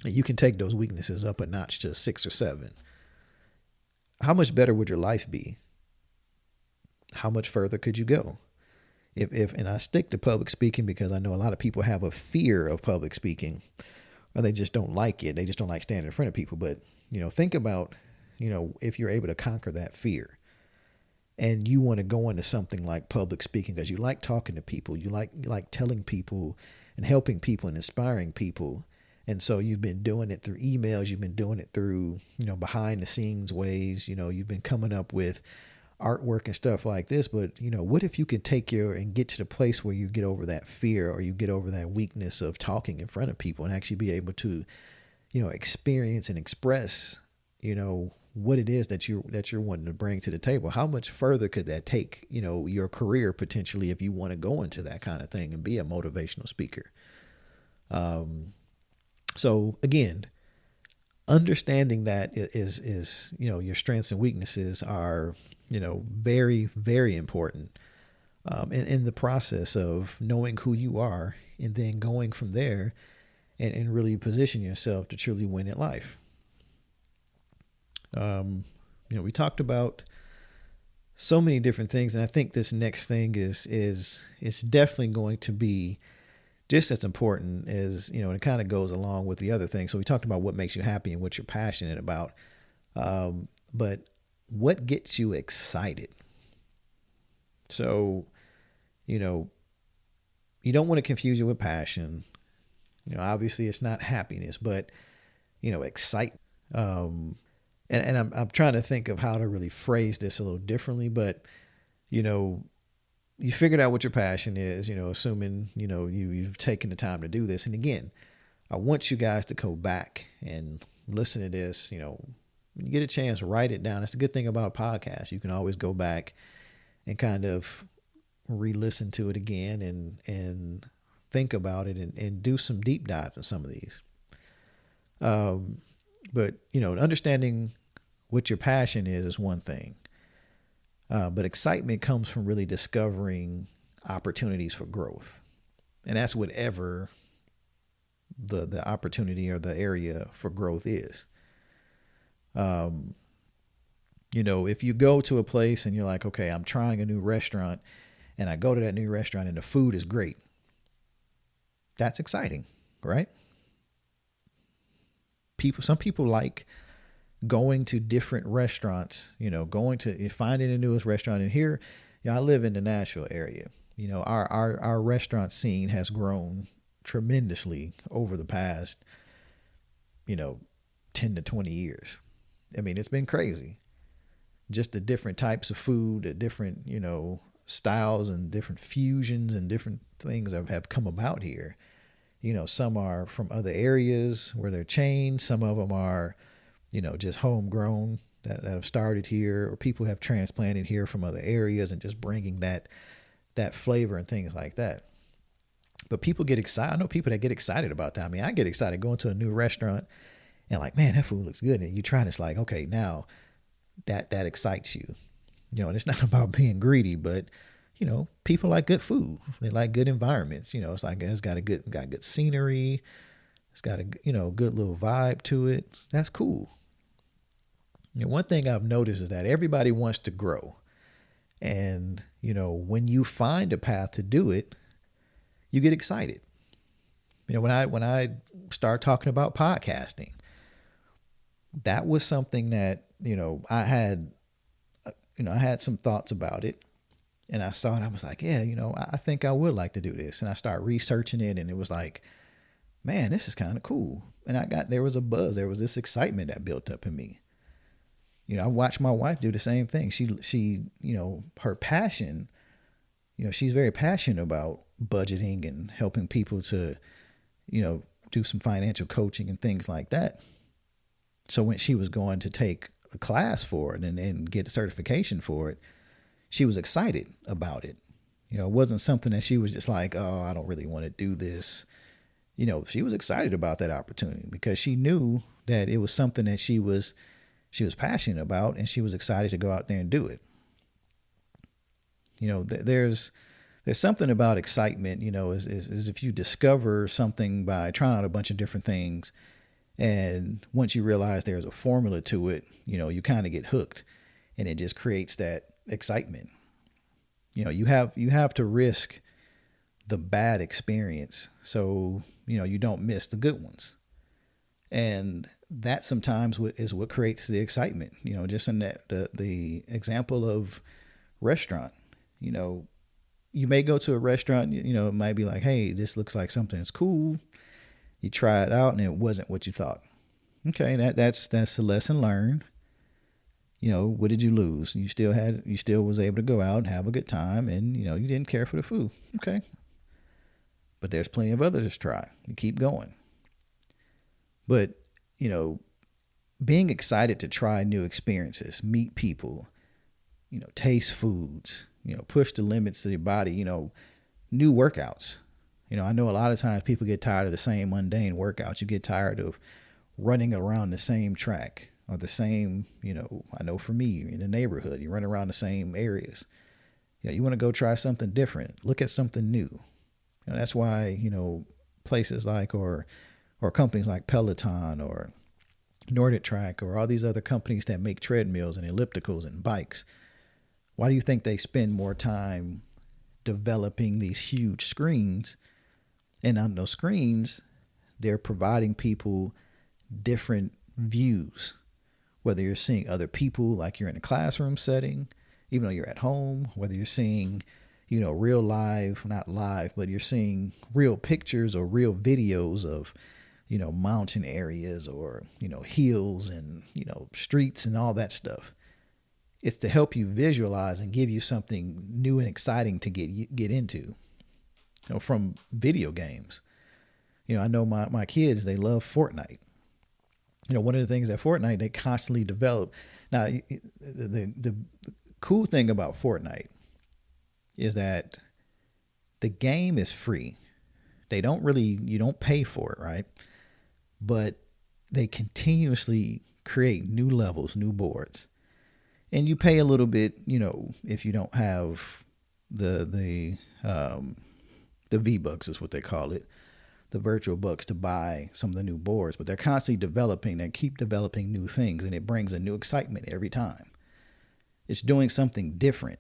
And you can take those weaknesses up a notch to a 6 or 7. How much better would your life be? How much further could you go? And I stick to public speaking because I know a lot of people have a fear of public speaking, or they just don't like it. They just don't like standing in front of people. But, think about, if you're able to conquer that fear, and you want to go into something like public speaking because you like talking to people, you like telling people and helping people and inspiring people. And so you've been doing it through emails, you've been doing it through, behind the scenes ways, you've been coming up with artwork and stuff like this. But, what if you could and get to the place where you get over that fear, or you get over that weakness of talking in front of people, and actually be able to, experience and express, what it is that you're wanting to bring to the table? How much further could that take, your career potentially, if you want to go into that kind of thing and be a motivational speaker? So again, understanding that is your strengths and weaknesses are, very, very important in the process of knowing who you are, and then going from there and really position yourself to truly win at life. We talked about so many different things, and I think this next thing is definitely going to be just as important as, and it kind of goes along with the other thing. So we talked about what makes you happy and what you're passionate about. But what gets you excited? So, you don't want to confuse it with passion. Obviously it's not happiness, but, excite. And I'm trying to think of how to really phrase this a little differently, but, you figured out what your passion is, assuming, you've taken the time to do this. And again, I want you guys to go back and listen to this, when you get a chance, write it down. That's the good thing about podcasts. You can always go back and kind of re-listen to it again and think about it and do some deep dives in some of these. But, understanding what your passion is one thing. But excitement comes from really discovering opportunities for growth. And that's whatever the opportunity or the area for growth is. If you go to a place and you're like, okay, I'm trying a new restaurant, and I go to that new restaurant and the food is great, that's exciting, right? Some people like going to different restaurants, finding the newest restaurant. And here, I live in the Nashville area. Our restaurant scene has grown tremendously over the past, 10 to 20 years. I mean, it's been crazy. Just the different types of food, the different, styles and different fusions and different things have come about here. Some are from other areas where they're chained. Some of them are, just homegrown that have started here, or people have transplanted here from other areas and just bringing that flavor and things like that. But people get excited. I know people that get excited about that. I mean, I get excited going to a new restaurant and like, man, that food looks good. And you try and it's like, okay, now that excites you, and it's not about being greedy, but people like good food. They like good environments. It's like, it's got good scenery. It's got a, good little vibe to it. That's cool. One thing I've noticed is that everybody wants to grow. And, when you find a path to do it, you get excited. When I start talking about podcasting, that was something that, I had some thoughts about it. And I saw it. I was like, yeah, I think I would like to do this. And I started researching it, and it was like, man, this is kind of cool. And there was a buzz. There was this excitement that built up in me. I watched my wife do the same thing. She, her passion, she's very passionate about budgeting and helping people to, do some financial coaching and things like that. So when she was going to take a class for it and get a certification for it, she was excited about it. It wasn't something that she was just like, oh, I don't really want to do this. She was excited about that opportunity because she knew that it was something that she was passionate about, and she was excited to go out there and do it. There's something about excitement, is if you discover something by trying out a bunch of different things, and once you realize there's a formula to it, you kind of get hooked, and it just creates that excitement. You have to risk the bad experience so you don't miss the good ones. And that sometimes is what creates the excitement. Just in that the example of restaurant, you may go to a restaurant, it might be like, hey, this looks like something that's cool. You try it out and it wasn't what you thought. Okay, that's a lesson learned. What did you lose? You still was able to go out and have a good time, and you didn't care for the food. Okay. But there's plenty of others to try. You keep going. But, being excited to try new experiences, meet people, taste foods, push the limits of your body, new workouts. I know a lot of times people get tired of the same mundane workouts. You get tired of running around the same track or the same, I know for me in the neighborhood, you run around the same areas. Yeah, you want to go try something different. Look at something new. That's why, places like or companies like Peloton or Nordic Track or all these other companies that make treadmills and ellipticals and bikes, why do you think they spend more time developing these huge screens? And on those screens, they're providing people different views, whether you're seeing other people like you're in a classroom setting, even though you're at home, whether you're seeing real live, not live, but you're seeing real pictures or real videos of, mountain areas or, hills and, streets and all that stuff. It's to help you visualize and give you something new and exciting to get into, from video games. I know my kids, they love Fortnite. One of the things at Fortnite, they constantly develop. Now, the cool thing about Fortnite is that the game is free. You don't pay for it, right? But they continuously create new levels, new boards. And you pay a little bit, if you don't have the V-Bucks is what they call it, the virtual bucks to buy some of the new boards. But they're constantly developing and keep developing new things, and it brings a new excitement every time. It's doing something different.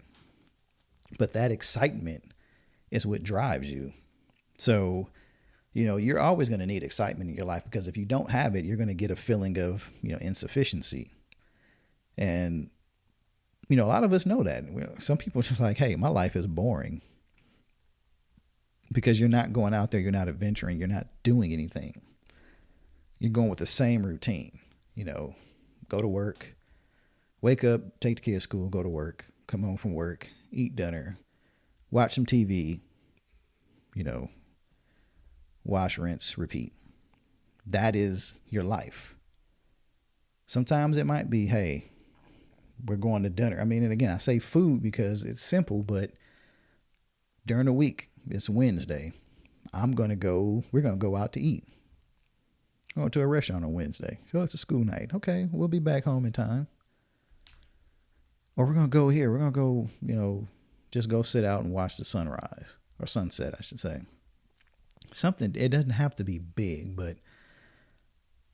But that excitement is what drives you. So, you're always going to need excitement in your life, because if you don't have it, you're going to get a feeling of, insufficiency. And, a lot of us know that. Some people are just like, hey, my life is boring. Because you're not going out there, you're not adventuring, you're not doing anything. You're going with the same routine. Go to work, wake up, take the kids to school, go to work, come home from work, eat dinner, watch some TV, wash, rinse, repeat. That is your life. Sometimes it might be, hey, we're going to dinner. I mean, and again, I say food because it's simple, but during the week, it's Wednesday. We're going to go out to eat. Go to a restaurant on Wednesday. So it's a school night. Okay, we'll be back home in time. Or we're going to go here. We're going to go, just go sit out and watch the sunrise or sunset, I should say. Something, it doesn't have to be big, but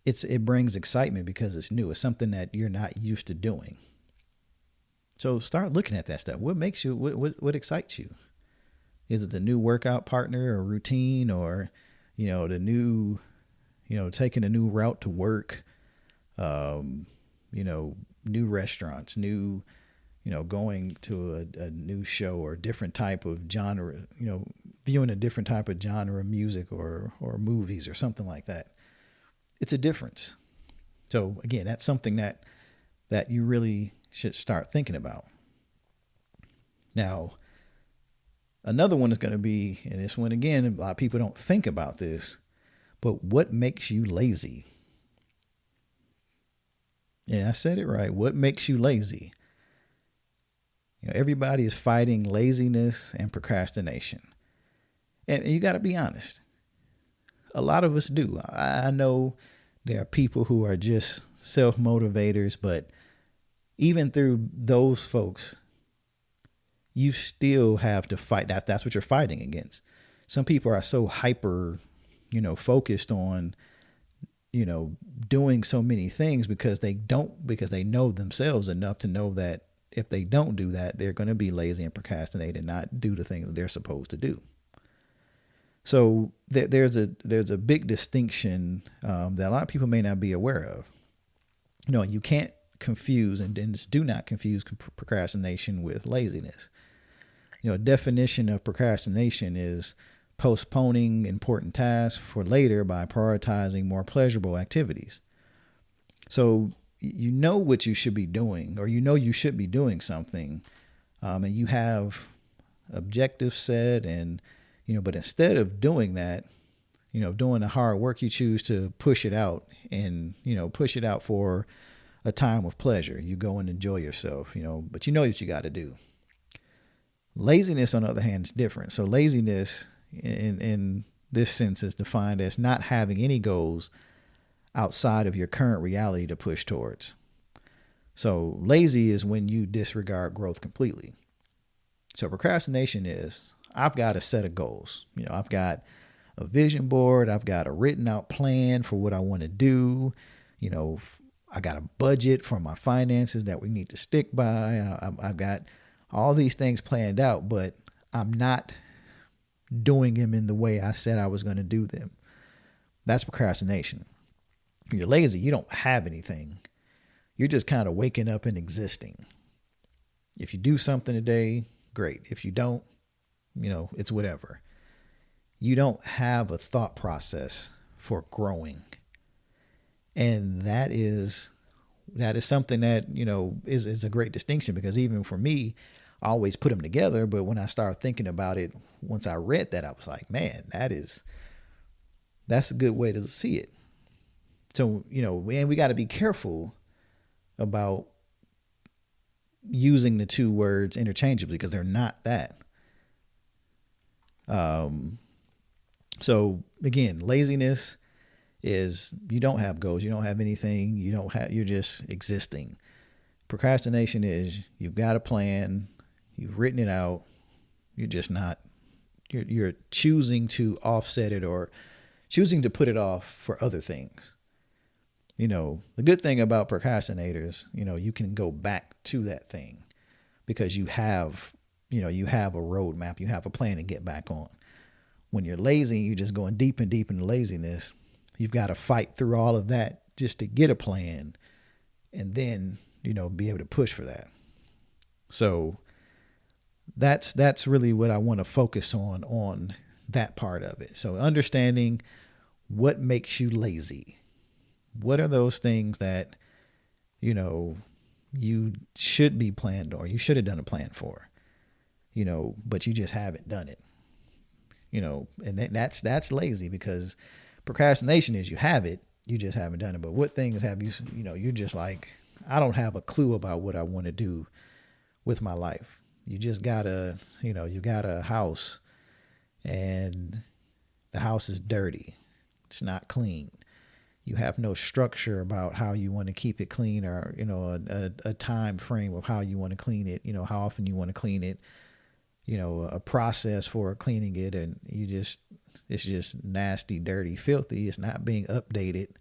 it brings excitement because it's new. It's something that you're not used to doing. So start looking at that stuff. What makes you, what excites you? Is it the new workout partner or routine, or, the new, taking a new route to work, new restaurants, new, going to a new show or a different type of genre, viewing a different type of genre of music or movies or something like that. It's a difference. So again, that's something that you really should start thinking about. Now, another one is going to be, and this one again, a lot of people don't think about this, but what makes you lazy? Yeah, I said it right. What makes you lazy? Everybody is fighting laziness and procrastination. And you got to be honest. A lot of us do. I know there are people who are just self-motivators, but even through those folks, you still have to fight. That's what you're fighting against. Some people are so hyper, focused on, doing so many things because they know themselves enough to know that if they don't do that, they're going to be lazy and procrastinate and not do the things that they're supposed to do. So there's a big distinction that a lot of people may not be aware of. You can't confuse and do not confuse procrastination with laziness. A definition of procrastination is postponing important tasks for later by prioritizing more pleasurable activities. So what you should be doing, or you should be doing something, and you have objectives set, and but instead of doing that, doing the hard work, you choose to push it out and push it out for a time of pleasure. You go and enjoy yourself, but what you got to do. Laziness, on the other hand, is different. So laziness in this sense is defined as not having any goals outside of your current reality to push towards. So lazy is when you disregard growth completely. So procrastination is, I've got a set of goals. I've got a vision board. I've got a written out plan for what I want to do. I got a budget for my finances that we need to stick by. I've got all these things planned out, but I'm not doing them in the way I said I was going to do them. That's procrastination. When you're lazy, you don't have anything. You're just kind of waking up and existing. If you do something today, great. If you don't, it's whatever. You don't have a thought process for growing. And that is something that, is a great distinction, because even for me, I always put them together. But when I started thinking about it, once I read that, I was like, man, that's a good way to see it. So, and we got to be careful about using the two words interchangeably, because they're not that. So again, laziness is you don't have goals, you don't have anything, you're just existing. Procrastination is you've got a plan, you've written it out, you're choosing to offset it or choosing to put it off for other things. The good thing about procrastinators, you can go back to that thing because you have a roadmap, you have a plan to get back on. When you're lazy, you're just going deep and deep into laziness. You've got to fight through all of that just to get a plan and then, be able to push for that. So that's really what I want to focus on that part of it. So understanding what makes you lazy. What are those things that, you should be planned or you should have done a plan for, but you just haven't done it, and that's lazy, because procrastination is you have it, you just haven't done it. But what things have you, you're just like, I don't have a clue about what I want to do with my life. You just gotta, you got a house and the house is dirty. It's not clean. You have no structure about how you want to keep it clean, or, a time frame of how you want to clean it, how often you want to clean it, a process for cleaning it. And it's just nasty, dirty, filthy. It's not being updated.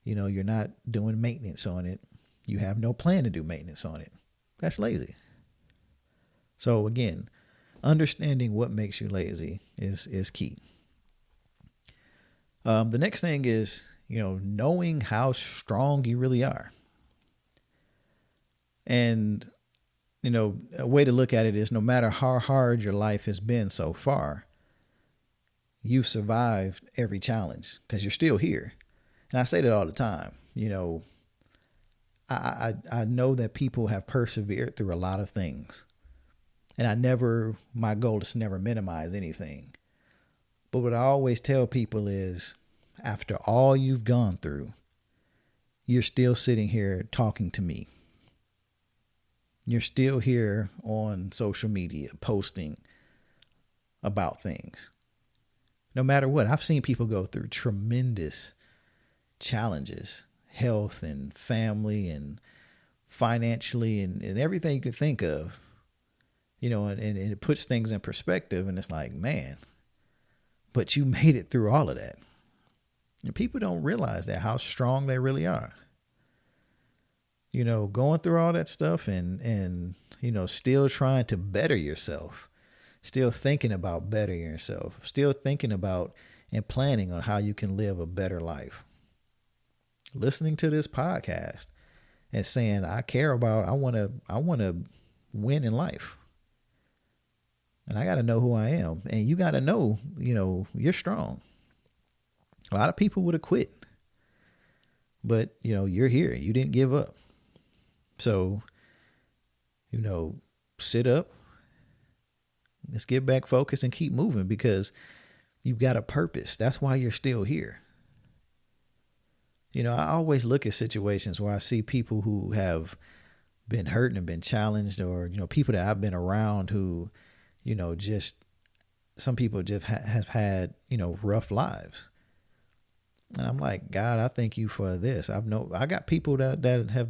You're not doing maintenance on it. You have no plan to do maintenance on it. That's lazy. So again, understanding what makes you lazy is key. The next thing is, knowing how strong you really are. And a way to look at it is no matter how hard your life has been so far, you've survived every challenge because you're still here. And I say that all the time. I know that people have persevered through a lot of things. And my goal is to never minimize anything. But what I always tell people is after all you've gone through, you're still sitting here talking to me. You're still here on social media posting about things. No matter what, I've seen people go through tremendous challenges, health and family and financially and everything you could think of, and it puts things in perspective, and it's like, man, but you made it through all of that. And people don't realize that, how strong they really are. Going through all that stuff and still trying to better yourself, still thinking about bettering yourself, still thinking about and planning on how you can live a better life. Listening to this podcast and saying, I want to win in life. And I got to know who I am. And you got to know, you're strong. A lot of people would have quit. But, you're here. You didn't give up. So, sit up. Let's get back focused and keep moving because you've got a purpose. That's why you're still here. I always look at situations where I see people who have been hurt and been challenged, or, people that I've been around who, just some people just have had, rough lives. And I'm like, God, I thank you for this. I got people that have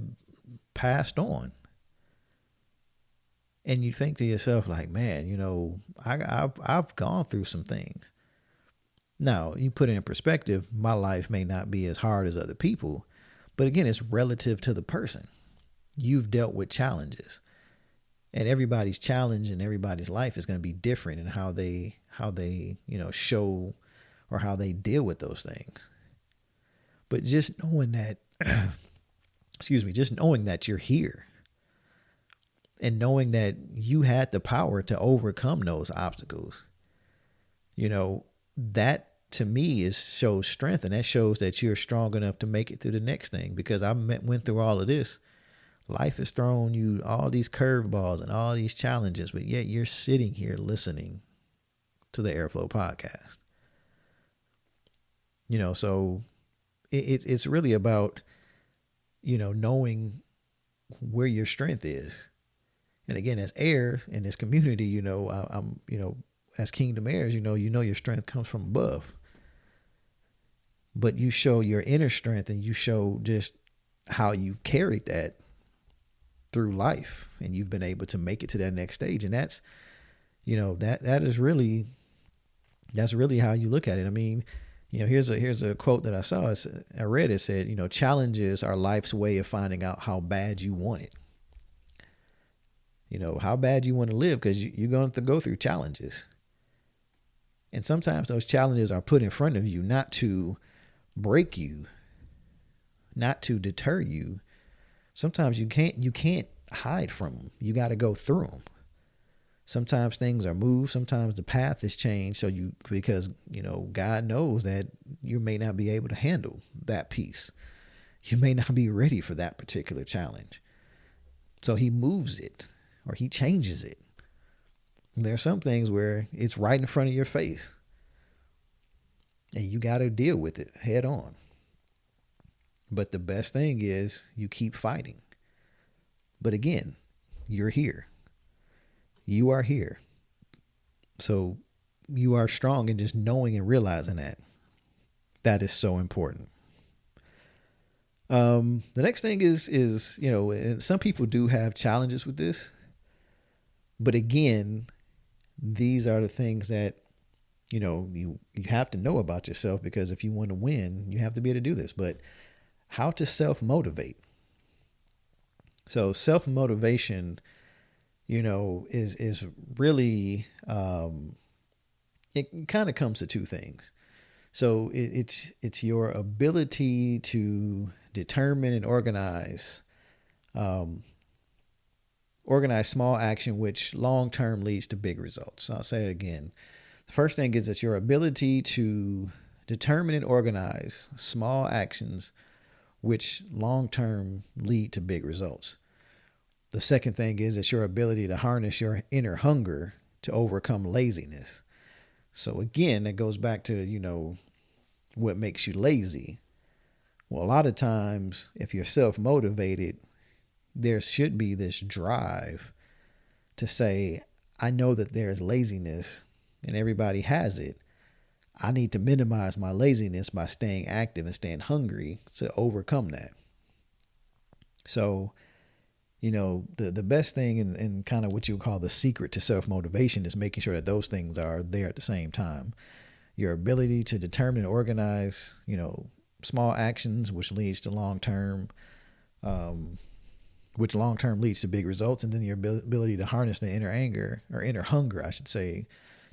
passed on. And you think to yourself like, man, I've gone through some things. Now, you put it in perspective, my life may not be as hard as other people, but again, it's relative to the person. You've dealt with challenges, and everybody's challenge and everybody's life is going to be different in how they show or how they deal with those things. But just knowing that, just knowing that you're here and knowing that you had the power to overcome those obstacles, that to me shows strength, and that shows that you're strong enough to make it through the next thing. Because I went through all of this. Life has thrown you all these curveballs and all these challenges, but yet you're sitting here listening to the Airflow podcast. So it's really about, knowing where your strength is. And again, as heirs in this community, I'm as kingdom heirs, your strength comes from above. But you show your inner strength, and you show just how you've carried that through life, and you've been able to make it to that next stage. And that's, that's really how you look at it. I mean, here's a quote that I read. It said, challenges are life's way of finding out how bad you want it. How bad you want to live, because you're going to go through challenges. And sometimes those challenges are put in front of you not to break you, not to deter you. Sometimes you can't hide from them. You got to go through them. Sometimes things are moved. Sometimes the path is changed. Because God knows that you may not be able to handle that piece. You may not be ready for that particular challenge. So he moves it, or he changes it. There are some things where it's right in front of your face, and you got to deal with it head on. But the best thing is you keep fighting. But again, you're here. You are here. So you are strong, and just knowing and realizing that is so important. The next thing is, and some people do have challenges with this, but again, these are the things that, you have to know about yourself, because if you want to win, you have to be able to do this. But how to self-motivate. So self-motivation, is really, it kind of comes to two things. So it's your ability to determine and organize organize small action, which long-term leads to big results. So I'll say it again. The first thing is it's your ability to determine and organize small actions, which long-term lead to big results. The second thing is it's your ability to harness your inner hunger to overcome laziness. So again, that goes back to, what makes you lazy. Well, a lot of times, if you're self-motivated, there should be this drive to say, I know that there's laziness and everybody has it. I need to minimize my laziness by staying active and staying hungry to overcome that. So, the best thing and kind of what you would call the secret to self-motivation is making sure that those things are there at the same time. Your ability to determine and organize, small actions, which leads to long-term, which long-term leads to big results. And then your ability to harness the inner anger or inner hunger, I should say,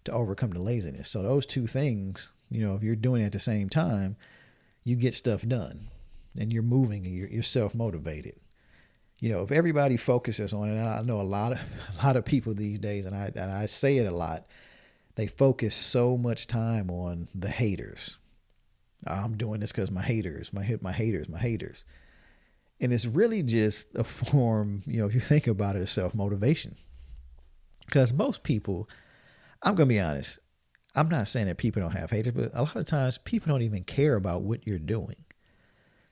to overcome the laziness. So those two things, if you're doing it at the same time, you get stuff done and you're moving and you're self-motivated. If everybody focuses on it, and I know a lot of people these days, and I say it a lot, they focus so much time on the haters. I'm doing this because my haters. And it's really just a form, if you think about it, of self-motivation. Because most people, I'm going to be honest, I'm not saying that people don't have haters, but a lot of times people don't even care about what you're doing.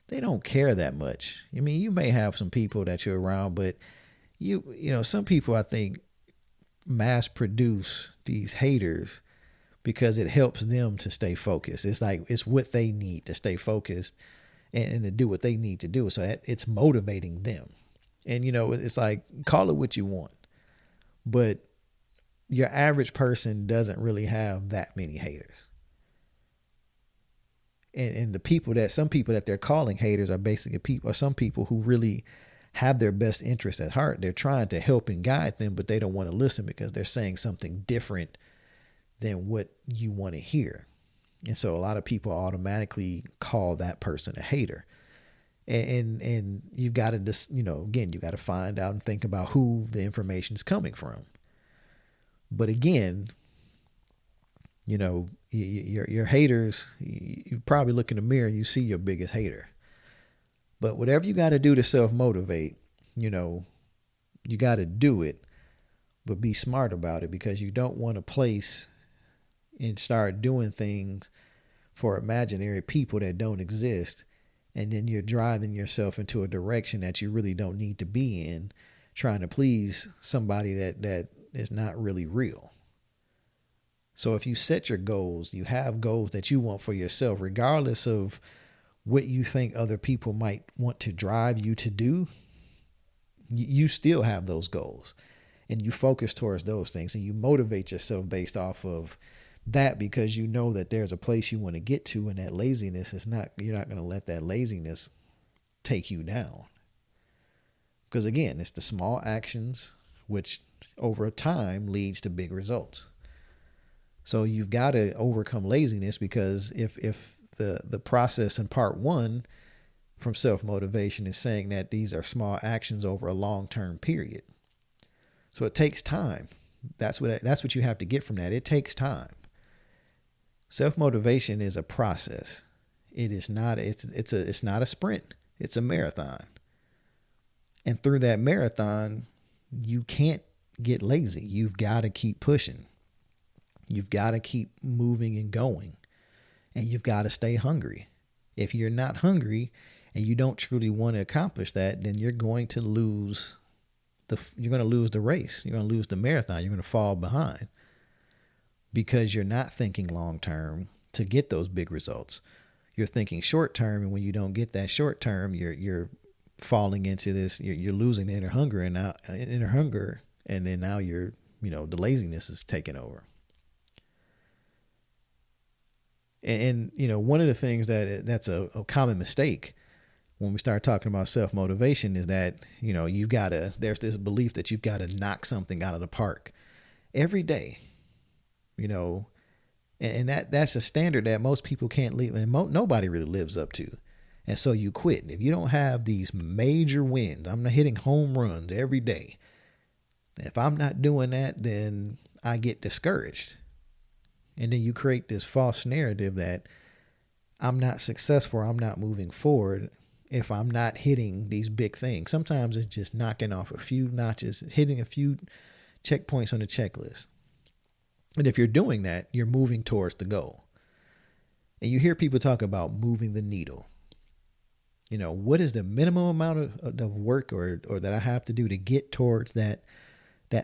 They don't care that much. I mean, you may have some people that you're around, but some people, I think, mass produce these haters because it helps them to stay focused. It's like, it's what they need to stay focused and to do what they need to do. So it's motivating them. And, it's like, call it what you want, but your average person doesn't really have that many haters. And some people that they're calling haters are basically some people who really have their best interest at heart. They're trying to help and guide them, but they don't want to listen because they're saying something different than what you want to hear. And so a lot of people automatically call that person a hater. And you've got to just, again, you got to find out and think about who the information is coming from. But again, your haters, you probably look in the mirror and you see your biggest hater. But whatever you got to do to self-motivate, you got to do it, but be smart about it, because you don't want to place and start doing things for imaginary people that don't exist. And then you're driving yourself into a direction that you really don't need to be in, trying to please somebody that is not really real. So if you set your goals, you have goals that you want for yourself, regardless of what you think other people might want to drive you to do, you still have those goals and you focus towards those things and you motivate yourself based off of that, because you know that there's a place you want to get to, and that laziness you're not going to let that laziness take you down. Because again, it's the small actions which over time leads to big results. So you've got to overcome laziness, because if the process in part one from self-motivation is saying that these are small actions over a long-term period. So it takes time. That's what you have to get from that. It takes time. Self-motivation is a process. It is not, it's not a sprint. It's a marathon. And through that marathon, you can't get lazy. You've got to keep pushing. You've got to keep moving and going. And you've got to stay hungry. If you're not hungry and you don't truly want to accomplish that, then you're going to lose the race. You're going to lose the marathon. You're going to fall behind, because you're not thinking long term to get those big results. You're thinking short term, and when you don't get that short term, you're falling into this. You're losing the inner hunger, and then now you're the laziness is taking over. And one of the things that's a common mistake when we start talking about self-motivation is that, there's this belief that you've got to knock something out of the park every day, and that's a standard that most people can't live, and nobody really lives up to. And so you quit. If you don't have these major wins, I'm not hitting home runs every day, If I'm not doing that, then I get discouraged. And then you create this false narrative that I'm not successful, I'm not moving forward if I'm not hitting these big things. Sometimes it's just knocking off a few notches, hitting a few checkpoints on the checklist. And if you're doing that, you're moving towards the goal. And you hear people talk about moving the needle. What is the minimum amount of work or that I have to do to get towards that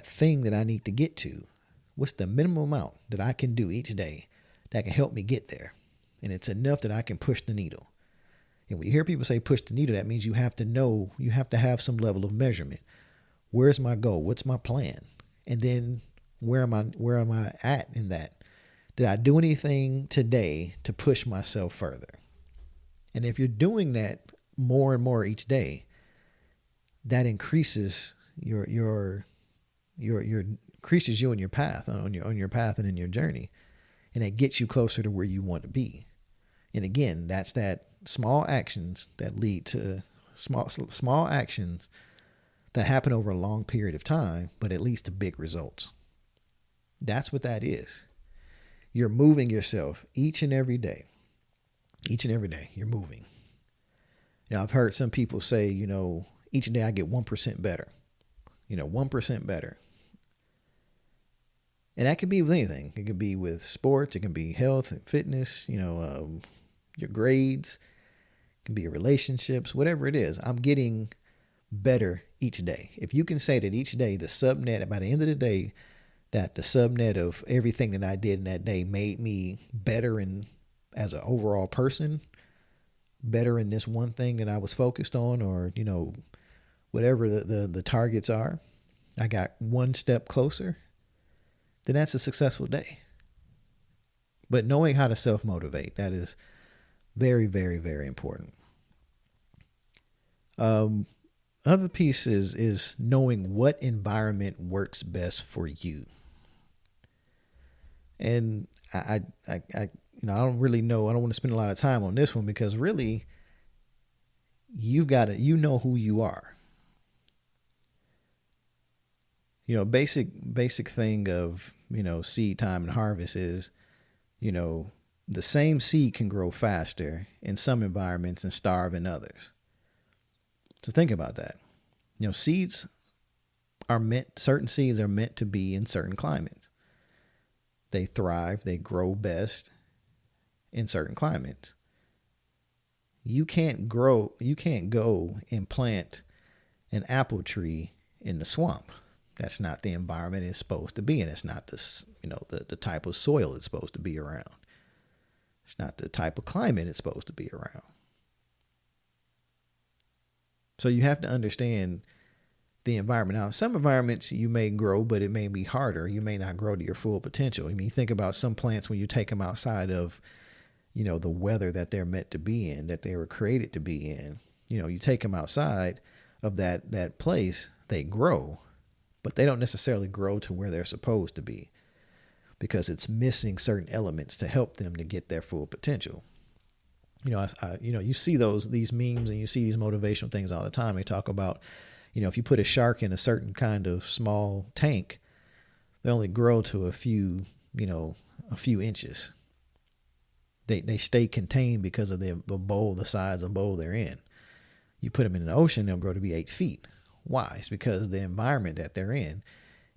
thing that I need to get to? What's the minimum amount that I can do each day that can help me get there? And it's enough that I can push the needle. And when you hear people say push the needle, that means you have to have some level of measurement. Where's my goal? What's my plan? And then where am I at in that? Did I do anything today to push myself further? And if you're doing that more and more each day, that increases your increases you in your path, on your path and in your journey. And it gets you closer to where you want to be. And again, that's that small actions that lead to small actions that happen over a long period of time, but it leads to big results. That's what that is. You're moving yourself each and every day. Each and every day, you're moving. I've heard some people say, each day I get 1% better. 1% better. And that could be with anything. It could be with sports. It can be health and fitness, your grades. It can be your relationships, whatever it is. I'm getting better each day. If you can say that each day, the subnet, by the end of the day, that the subnet of everything that I did in that day made me better as an overall person, better in this one thing that I was focused on, or, whatever the targets are, I got one step closer, then that's a successful day. But knowing how to self-motivate, that is very, very, very important. Another piece is knowing what environment works best for you. And I don't really know. I don't want to spend a lot of time on this one because really, you know who you are. Basic thing of, seed time and harvest is, the same seed can grow faster in some environments and starve in others. So think about that. Certain seeds are meant to be in certain climates. They thrive, they grow best in certain climates. You can't go and plant an apple tree in the swamp. That's not the environment it's supposed to be in. It's not the type of soil it's supposed to be around. It's not the type of climate it's supposed to be around. So you have to understand the environment. Now, some environments you may grow, but it may be harder. You may not grow to your full potential. You think about some plants when you take them outside of, the weather that they're meant to be in, that they were created to be in. You take them outside of that place, they grow, but they don't necessarily grow to where they're supposed to be because it's missing certain elements to help them to get their full potential. You see these memes and you see these motivational things all the time. They talk about, if you put a shark in a certain kind of small tank, they only grow to a few inches. They stay contained because of the size of bowl they're in. You put them in the ocean, they'll grow to be 8 feet. Why? It's because the environment that they're in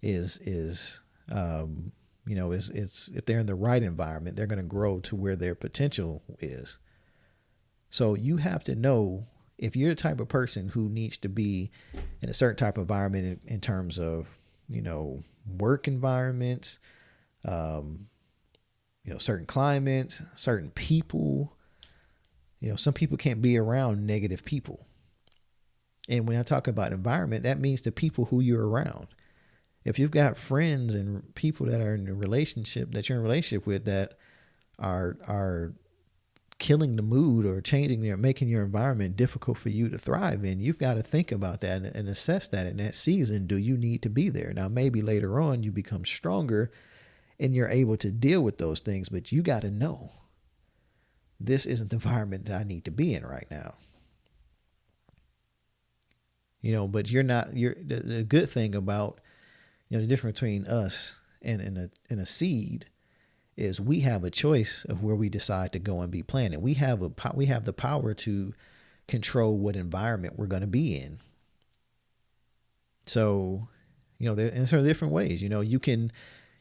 is if they're in the right environment, they're going to grow to where their potential is. So you have to know if you're the type of person who needs to be in a certain type of environment in terms of, work environments, certain climates, certain people. Some people can't be around negative people. And when I talk about environment, that means the people who you're around. If you've got friends and people that are in a relationship, that you're in a relationship with, that are killing the mood or making your environment difficult for you to thrive in, you've got to think about that and assess that in that season. Do you need to be there? Now, maybe later on you become stronger and you're able to deal with those things, but you got to know this isn't the environment that I need to be in right now. But the good thing about The difference between us and a seed is we have a choice of where we decide to go and be planted. We have the power to control what environment we're going to be in. So, there's different ways. You can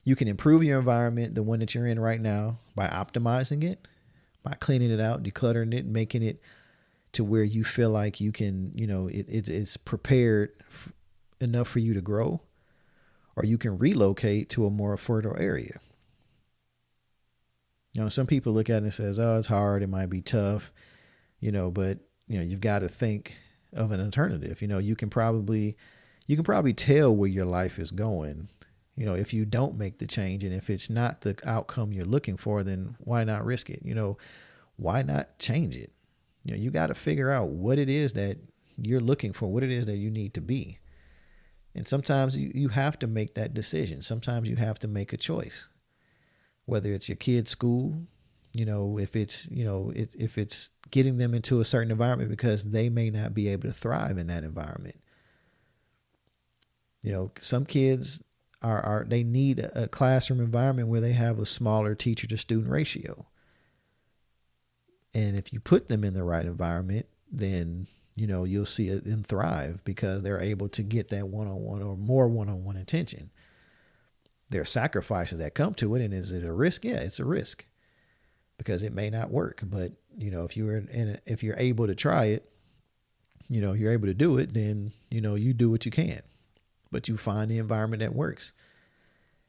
improve your environment, the one that you're in right now, by optimizing it, by cleaning it out, decluttering it, making it to where you feel like you can, it's prepared enough for you to grow, or you can relocate to a more fertile area. Some people look at it and says, "Oh, it's hard. It might be tough," but you've got to think of an alternative. You can probably tell where your life is going. If you don't make the change, and if it's not the outcome you're looking for, then why not risk it? Why not change it? You got to figure out what it is that you're looking for, what it is that you need to be. And sometimes you have to make that decision. Sometimes you have to make a choice, whether it's your kid's school, if it's getting them into a certain environment because they may not be able to thrive in that environment. Some kids they need a classroom environment where they have a smaller teacher to student ratio. And if you put them in the right environment, then, you'll see them thrive because they're able to get that one-on-one or more one-on-one attention. There are sacrifices that come to it. And is it a risk? Yeah, it's a risk because it may not work. But, if you're able to try it, you're able to do it, then, you do what you can. But you find the environment that works.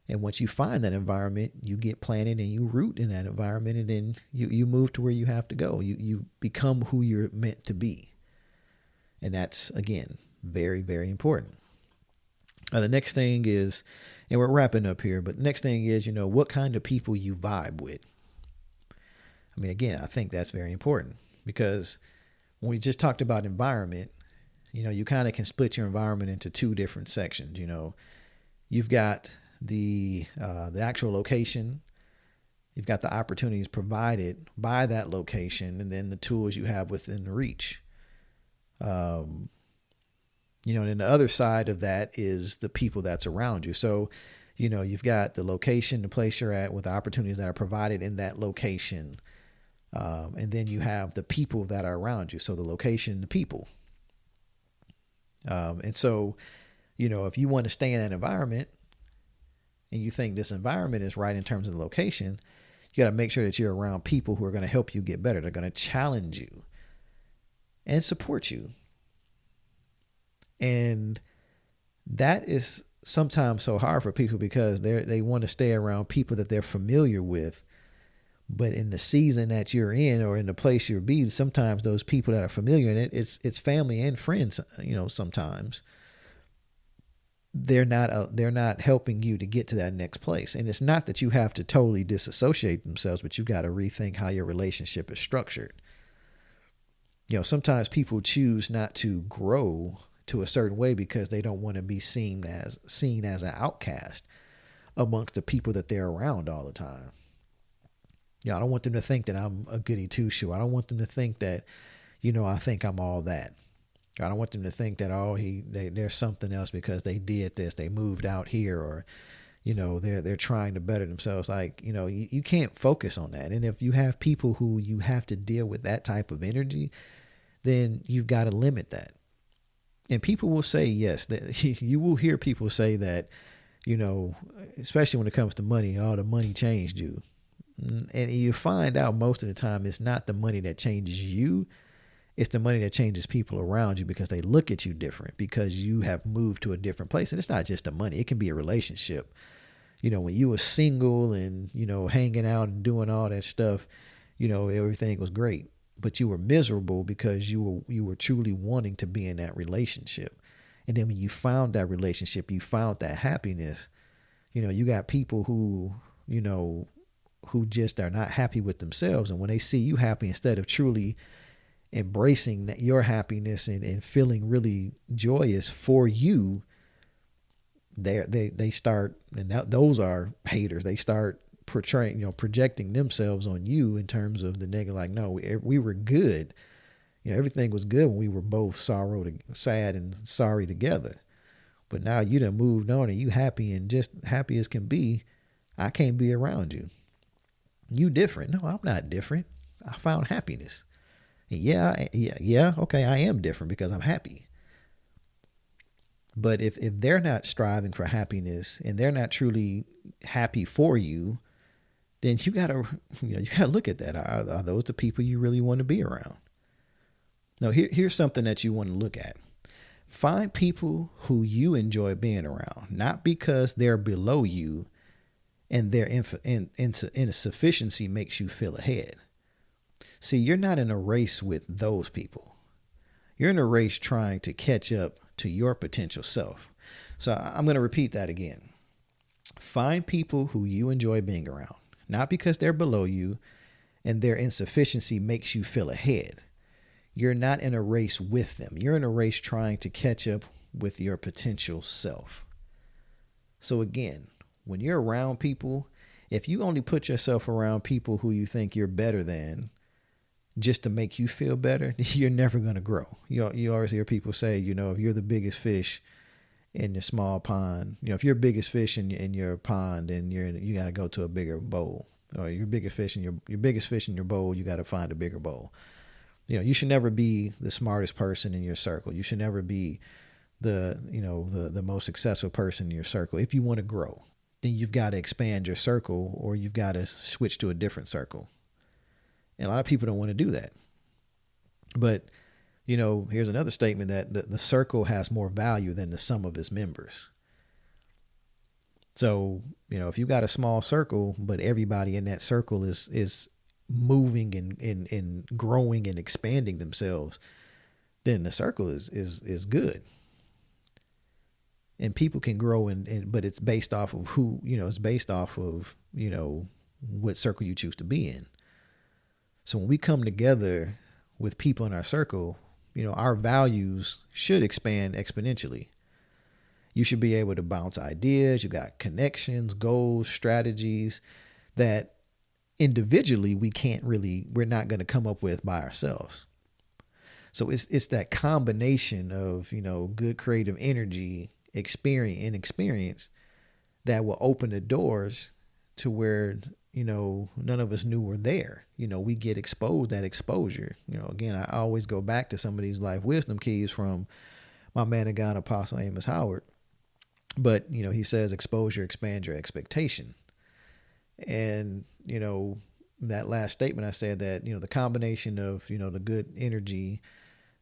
And once you find that environment, you get planted and you root in that environment, and then you move to where you have to go. You become who you're meant to be. And that's, again, very, very important. The next thing is, and we're wrapping up here, but the next thing is, what kind of people you vibe with. I mean, again, I think that's very important because when we just talked about environment, you kind of can split your environment into two different sections. You've got the actual location, you've got the opportunities provided by that location, and then the tools you have within reach. And then the other side of that is the people that's around you. So, you've got the location, the place you're at, with the opportunities that are provided in that location. And then you have the people that are around you. So the location, the people. And so, if you want to stay in that environment and you think this environment is right in terms of the location, you got to make sure that you're around people who are going to help you get better. They're going to challenge you and support you. And that is sometimes so hard for people because they want to stay around people that they're familiar with. But in the season that you're in, or in the place you're be, sometimes those people that are familiar, and it's family and friends, sometimes they're not helping you to get to that next place. And it's not that you have to totally disassociate themselves, but you got to rethink how your relationship is structured. Sometimes people choose not to grow to a certain way because they don't want to be seen as an outcast amongst the people that they're around all the time. I don't want them to think that I'm a goody two-shoe. I don't want them to think that, I think I'm all that. I don't want them to think that, there's something else because they did this, they moved out here, or, they're trying to better themselves. Like, you can't focus on that. And if you have people who you have to deal with that type of energy, then you've got to limit that. And people will say, yes, that you will hear people say that, especially when it comes to money, the money changed you. And you find out most of the time it's not the money that changes you. It's the money that changes people around you because they look at you different because you have moved to a different place. And it's not just the money. It can be a relationship. When you were single and, hanging out and doing all that stuff, everything was great. But you were miserable because you were truly wanting to be in that relationship. And then when you found that relationship, you found that happiness, you got people who just are not happy with themselves. And when they see you happy, instead of truly embracing your happiness and feeling really joyous for you, they start, and those are haters. They start portraying, projecting themselves on you in terms of the negative. Like, no, we were good. Everything was good when we were both sad and sorry together. But now you done moved on and you happy and just happy as can be. I can't be around you. You different. No, I'm not different. I found happiness. And yeah, okay, I am different because I'm happy. But if they're not striving for happiness and they're not truly happy for you, then you gotta look at that. Are those the people you really want to be around? Now, here's something that you want to look at. Find people who you enjoy being around, not because they're below you and their insufficiency makes you feel ahead. See, you're not in a race with those people. You're in a race trying to catch up to your potential self. So I'm going to repeat that again. Find people who you enjoy being around, not because they're below you and their insufficiency makes you feel ahead. You're not in a race with them. You're in a race trying to catch up with your potential self. So again, when you're around people, if you only put yourself around people who you think you're better than just to make you feel better, you're never going to grow. You always hear people say, if you're the biggest fish in your small pond, if you're the biggest fish in your pond, then you got to go to a bigger bowl. Or your biggest fish in your biggest fish in your bowl, you got to find a bigger bowl. You should never be the smartest person in your circle. You should never be the most successful person in your circle. If you want to grow, then you've got to expand your circle or you've got to switch to a different circle. And a lot of people don't want to do that. But, here's another statement that the circle has more value than the sum of its members. So, if you've got a small circle, but everybody in that circle is moving and growing and expanding themselves, then the circle is good. And people can grow but it's based off of it's based off of, what circle you choose to be in. So when we come together with people in our circle, our values should expand exponentially. You should be able to bounce ideas. You got connections, goals, strategies that individually we're not going to come up with by ourselves. So it's that combination of, good creative energy, experience that will open the doors to where, none of us knew were there. We get exposed, that exposure. Again, I always go back to some of these life wisdom keys from my man of God, Apostle Amos Howard. But, he says exposure expands your expectation. And, that last statement I said that, the combination of, the good energy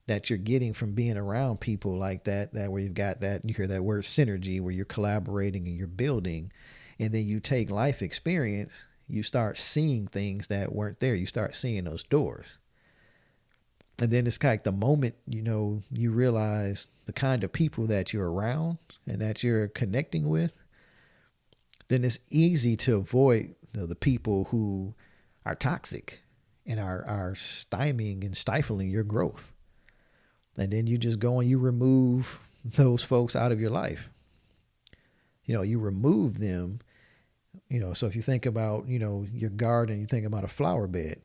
that you're getting from being around people like that where you've got that, you hear that word synergy, where you're collaborating and you're building, and then you take life experience, you start seeing things that weren't there. You start seeing those doors. And then it's like the moment, you realize the kind of people that you're around and that you're connecting with, then it's easy to avoid the people who are toxic and are stymieing and stifling your growth. And then you just go and you remove those folks out of your life. You remove them. So if you think about, your garden, you think about a flower bed,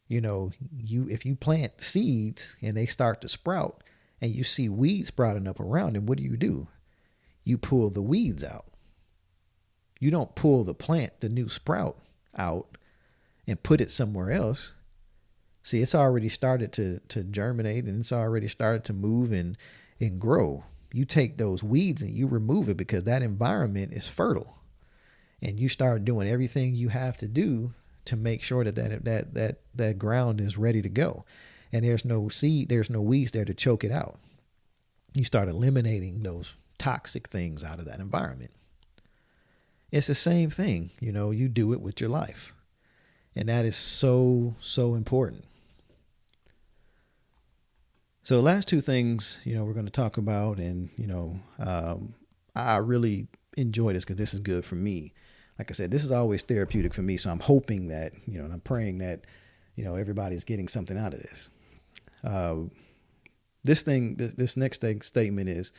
if you plant seeds and they start to sprout and you see weeds sprouting up around them, what do? You pull the weeds out. You don't pull the new sprout out and put it somewhere else. See, it's already started to germinate and it's already started to move and grow. You take those weeds and you remove it because that environment is fertile. And you start doing everything you have to do to make sure that ground is ready to go. And there's no weeds there to choke it out. You start eliminating those toxic things out of that environment. It's the same thing, you do it with your life. And that is so, so important. So the last two things, we're going to talk about, and, I really enjoy this because this is good for me. Like I said, this is always therapeutic for me. So I'm hoping that, and I'm praying that, everybody's getting something out of this. This next statement is,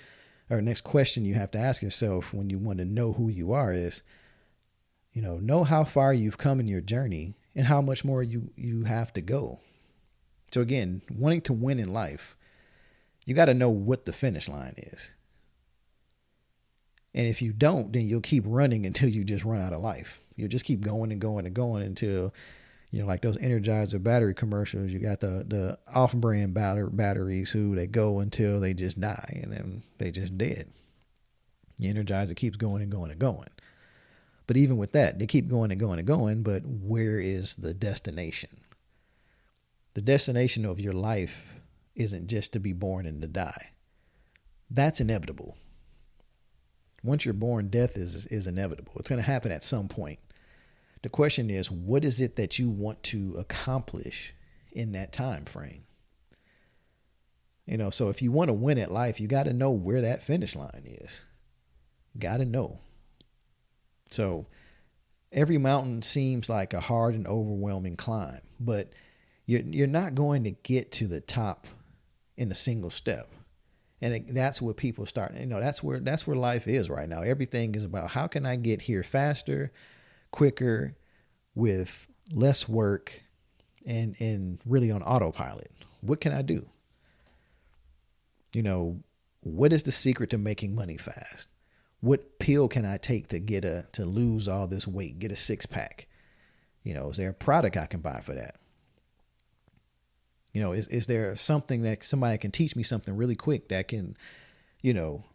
or next question you have to ask yourself when you want to know who you are is, know how far you've come in your journey and how much more you have to go. So again, wanting to win in life, you got to know what the finish line is. And if you don't, then you'll keep running until you just run out of life. You'll just keep going and going and going until, like those Energizer battery commercials, you got the off-brand batteries they go until they just die and then they just dead. The Energizer keeps going and going and going. But even with that, they keep going and going and going, but where is the destination? The destination of your life isn't just to be born and to die. That's inevitable. Once you're born, death is inevitable. It's going to happen at some point. The question is, what is it that you want to accomplish in that time frame? So if you want to win at life, you got to know where that finish line is. Got to know. So every mountain seems like a hard and overwhelming climb, but you're not going to get to the top in a single step. And that's what people start, that's where life is right now. Everything is about how can I get here faster, quicker, with less work, and really on autopilot. What can I do? What is the secret to making money fast? What pill can I take to lose all this weight, get a 6-pack? Is there a product I can buy for that? Is there something that somebody can teach me something really quick that can,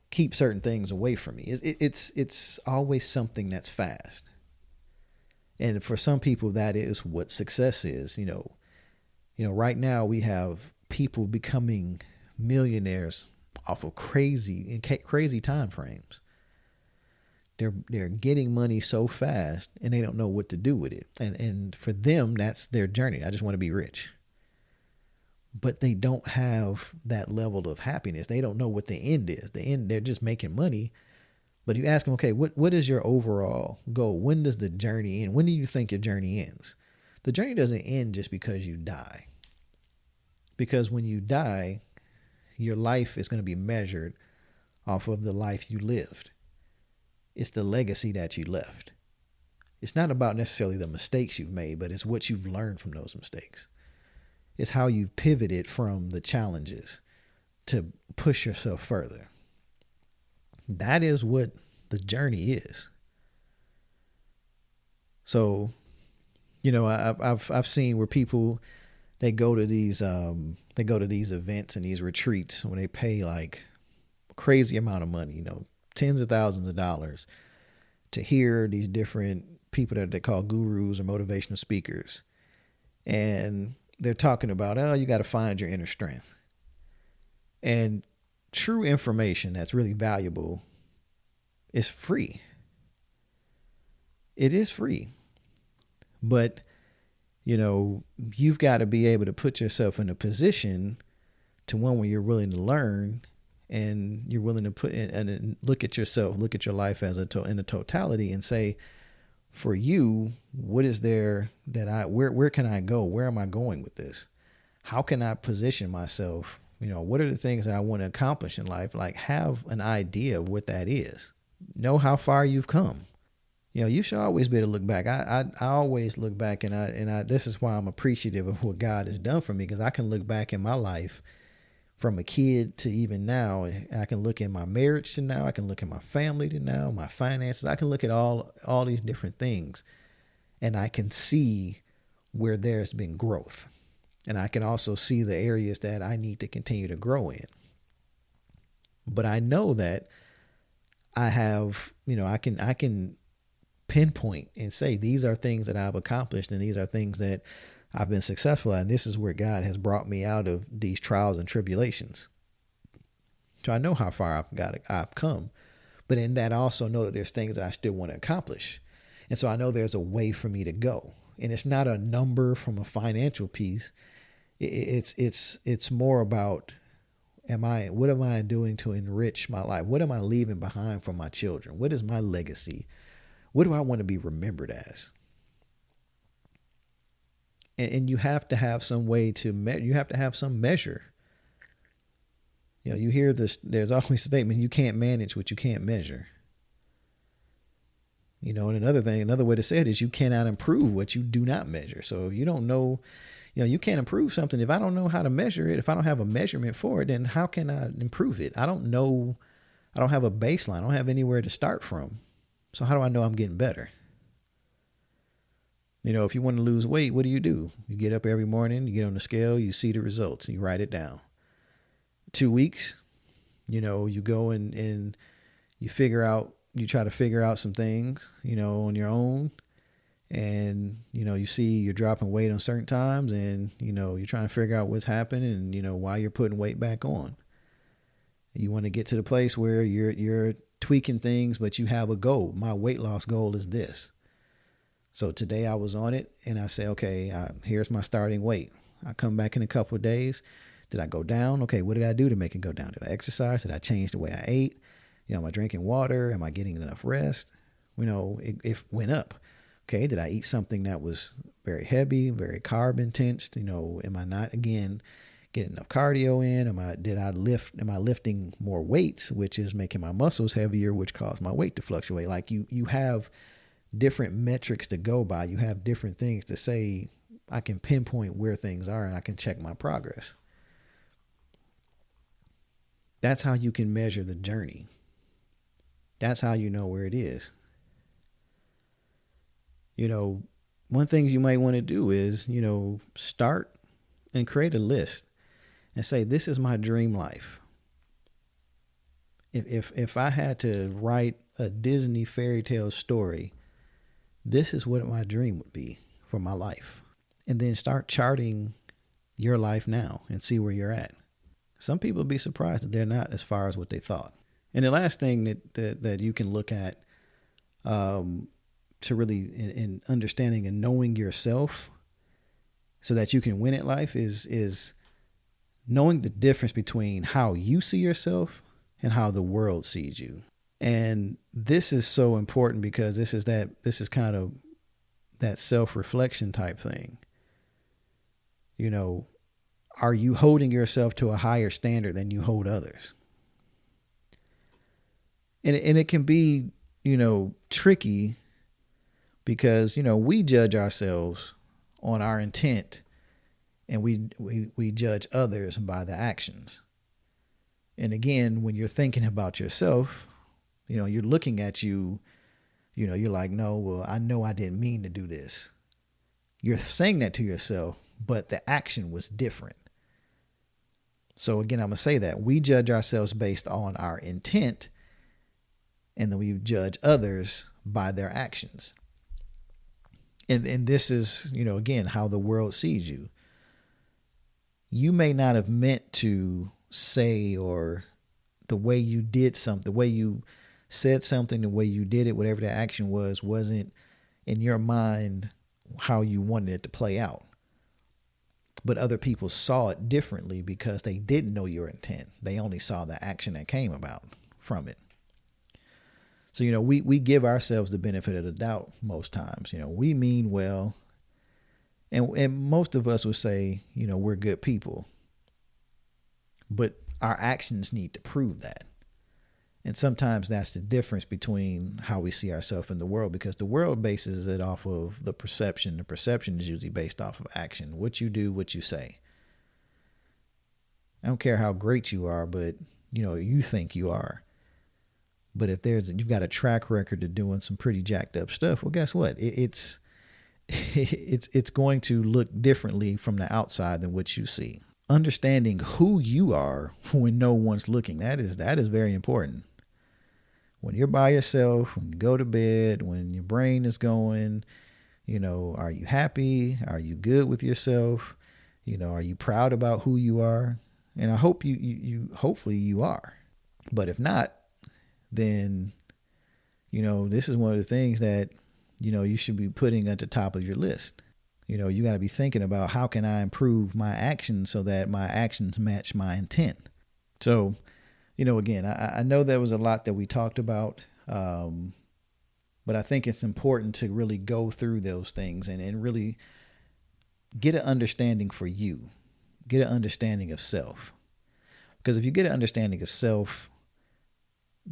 keep certain things away from me? It's always something that's fast. And for some people, that is what success is. Right now we have people becoming millionaires off of crazy time frames. They're getting money so fast and they don't know what to do with it. And for them, that's their journey. I just want to be rich. But they don't have that level of happiness. They don't know what the end is. They're just making money. But you ask them, okay, what is your overall goal? When does the journey end? When do you think your journey ends? The journey doesn't end just because you die. Because when you die, your life is going to be measured off of the life you lived. It's the legacy that you left. It's not about necessarily the mistakes you've made, but it's what you've learned from those mistakes. It's how you've pivoted from the challenges to push yourself further. That is what the journey is. So, I've seen where people, they go to these events and these retreats when they pay like a crazy amount of money, tens of thousands of dollars to hear these different people that they call gurus or motivational speakers. And they're talking about, you got to find your inner strength. And true information that's really valuable is free. It is free. But, you've got to be able to put yourself in a position to one where you're willing to learn and you're willing to put in and look at yourself, look at your life as in a totality and say, for you, what is there that where can I go? Where am I going with this? How can I position myself? What are the things that I want to accomplish in life? Like, have an idea of what that is. Know how far you've come. You should always be able to look back. I always look back and I this is why I'm appreciative of what God has done for me, because I can look back in my life from a kid to even now. I can look at my marriage to now. I can look at my family to now, my finances. I can look at all these different things, and I can see where there's been growth. And I can also see the areas that I need to continue to grow in. But I know that I have, I can pinpoint and say, these are things that I've accomplished and these are things that I've been successful at. And this is where God has brought me out of these trials and tribulations. So I know how far I've come. But in that, I also know that there's things that I still want to accomplish. And so I know there's a way for me to go. And it's not a number from a financial piece. It's more about, what am I doing to enrich my life? What am I leaving behind for my children? What is my legacy? What do I want to be remembered as? And you have to have some way to you have to have some measure. You hear this, there's always a statement, you can't manage what you can't measure. And another way to say it is you cannot improve what you do not measure. So if you don't know, you can't improve something. If I don't know how to measure it, if I don't have a measurement for it, then how can I improve it? I don't know I don't have a baseline. I don't have anywhere to start from. So how do I know I'm getting better? If you want to lose weight, what do? You get up every morning, you get on the scale, you see the results, you write it down. 2 weeks, you go and you try to figure out some things, on your own. And, you see you're dropping weight on certain times and, you're trying to figure out what's happening and, why you're putting weight back on. You want to get to the place where you're tweaking things, but you have a goal. My weight loss goal is this. So today I was on it and I say, okay, here's my starting weight. I come back in a couple of days. Did I go down? Okay, what did I do to make it go down? Did I exercise? Did I change the way I ate? Am I drinking water? Am I getting enough rest? It went up. Okay, did I eat something that was very heavy, very carb intense? Am I not, again, getting enough cardio in? Am I lifting more weights, which is making my muscles heavier, which caused my weight to fluctuate? Like you have different metrics to go by. You have different things to say. I can pinpoint where things are and I can check my progress. That's how you can measure the journey. That's how you know where it is. One thing you might want to do is, start and create a list and say, this is my dream life. If I had to write a Disney fairy tale story, this is what my dream would be for my life. And then start charting your life now and see where you're at. Some people will be surprised that they're not as far as what they thought. And the last thing that you can look at to really in understanding and knowing yourself so that you can win at life is knowing the difference between how you see yourself and how the world sees you. And this is so important because this is kind of that self-reflection type thing. Are you holding yourself to a higher standard than you hold others? And it can be, tricky because, we judge ourselves on our intent and we judge others by the actions. And again, when you're thinking about yourself, you're looking at you're like, no, well, I know I didn't mean to do this. You're saying that to yourself, but the action was different. So again, I'm going to say that we judge ourselves based on our intent, and then we judge others by their actions. And this is, again, how the world sees you. You may not have meant to say, or the way you did something, the way you said something, the way you did it, whatever the action wasn't in your mind how you wanted it to play out. But other people saw it differently because they didn't know your intent. They only saw the action that came about from it. So, we give ourselves the benefit of the doubt most times. We mean well. And most of us would say, we're good people. But our actions need to prove that. And sometimes that's the difference between how we see ourselves in the world, because the world bases it off of the perception. The perception is usually based off of action. What you do, what you say. I don't care how great you are, but you think you are. But if you've got a track record of doing some pretty jacked up stuff, well, guess what? It's going to look differently from the outside than what you see. Understanding who you are when no one's looking, that is very important. When you're by yourself, when you go to bed, when your brain is going, are you happy? Are you good with yourself? Are you proud about who you are? And I hope hopefully you are. But if not, then, this is one of the things that, you should be putting at the top of your list. You got to be thinking about, how can I improve my actions so that my actions match my intent? So, again, I know there was a lot that we talked about, but I think it's important to really go through those things and really get an understanding for you, get an understanding of self. Because if you get an understanding of self,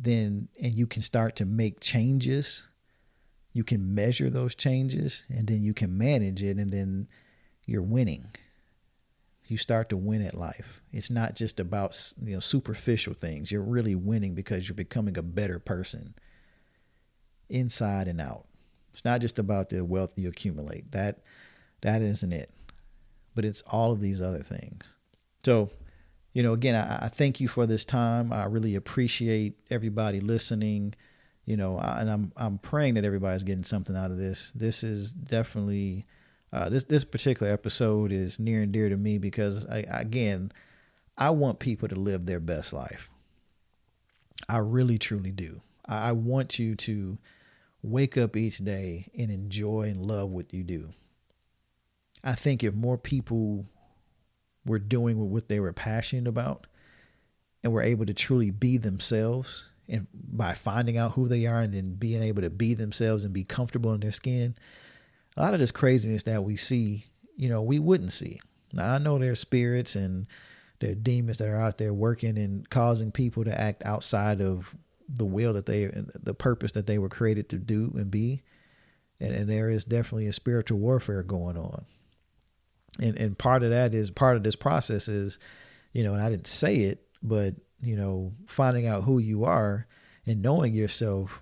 and you can start to make changes, you can measure those changes, and then you can manage it, and then you're winning. you start to win at life. It's not just about, superficial things. You're really winning because you're becoming a better person inside and out. It's not just about the wealth you accumulate. That isn't it. But it's all of these other things. So, again, I thank you for this time. I really appreciate everybody listening. And I'm praying that everybody's getting something out of this. This is definitely this particular episode is near and dear to me because I want people to live their best life. I really truly do. I want you to wake up each day and enjoy and love what you do. I think if more people were doing what they were passionate about and were able to truly be themselves, and by finding out who they are and then being able to be themselves and be comfortable in their skin, a lot of this craziness that we see, we wouldn't see. Now, I know there's spirits and there are demons that are out there working and causing people to act outside of the will the purpose that they were created to do and be. And there is definitely a spiritual warfare going on. And part of this process is, and I didn't say it, but, finding out who you are and knowing yourself,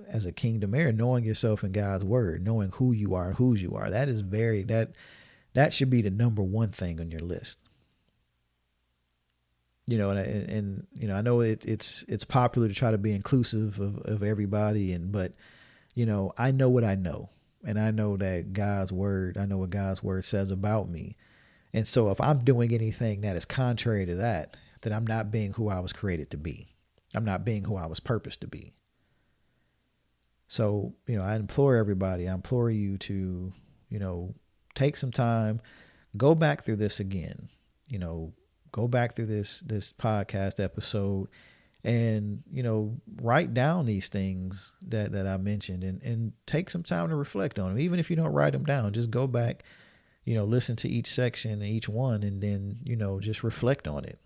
as a kingdom heir, knowing yourself in God's word, knowing who you are and whose you are. That is that should be the number one thing on your list. And I know it's popular to try to be inclusive of everybody, but I know what I know. And I know that I know what God's word says about me. And so if I'm doing anything that is contrary to that, then I'm not being who I was created to be. I'm not being who I was purposed to be. So, I implore you to, take some time, go back through this again, go back through this podcast episode and, write down these things that I mentioned and take some time to reflect on them. Even if you don't write them down, just go back, listen to each section and each one and then, just reflect on it.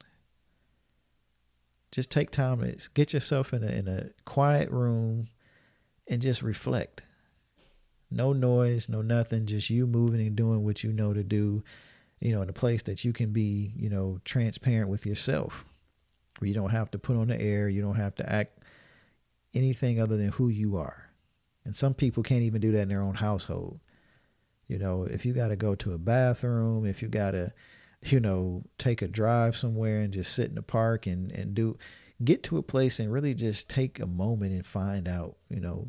Just take time to get yourself in a quiet room and just reflect. No noise, no nothing, just you moving and doing what you know to do, in a place that you can be, transparent with yourself. Where you don't have to put on the air, you don't have to act anything other than who you are. And some people can't even do that in their own household. If you got to go to a bathroom, if you got to, take a drive somewhere and just sit in the park and get to a place and really just take a moment and find out,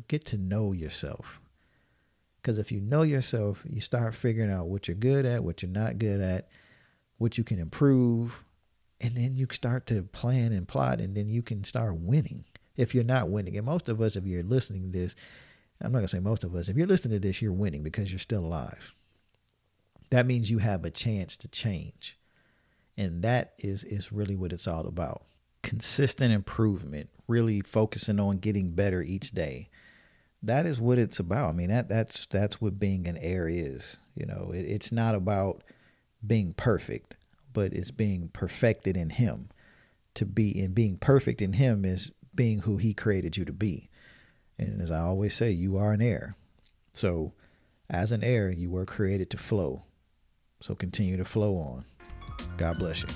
get to know yourself. Because if you know yourself, you start figuring out what you're good at, what you're not good at, what you can improve. And then you start to plan and plot, and then you can start winning. If you're not winning, and most of us, if you're listening to this, I'm not going to say most of us, if you're listening to this, you're winning because you're still alive. That means you have a chance to change. And that is really what it's all about. Consistent improvement, really focusing on getting better each day. That is what it's about. I mean, that's what being an heir is. It's not about being perfect, but it's being perfected in him. Being perfect in him is being who he created you to be. And as I always say, you are an heir. So as an heir, you were created to flow. So continue to flow on. God bless you.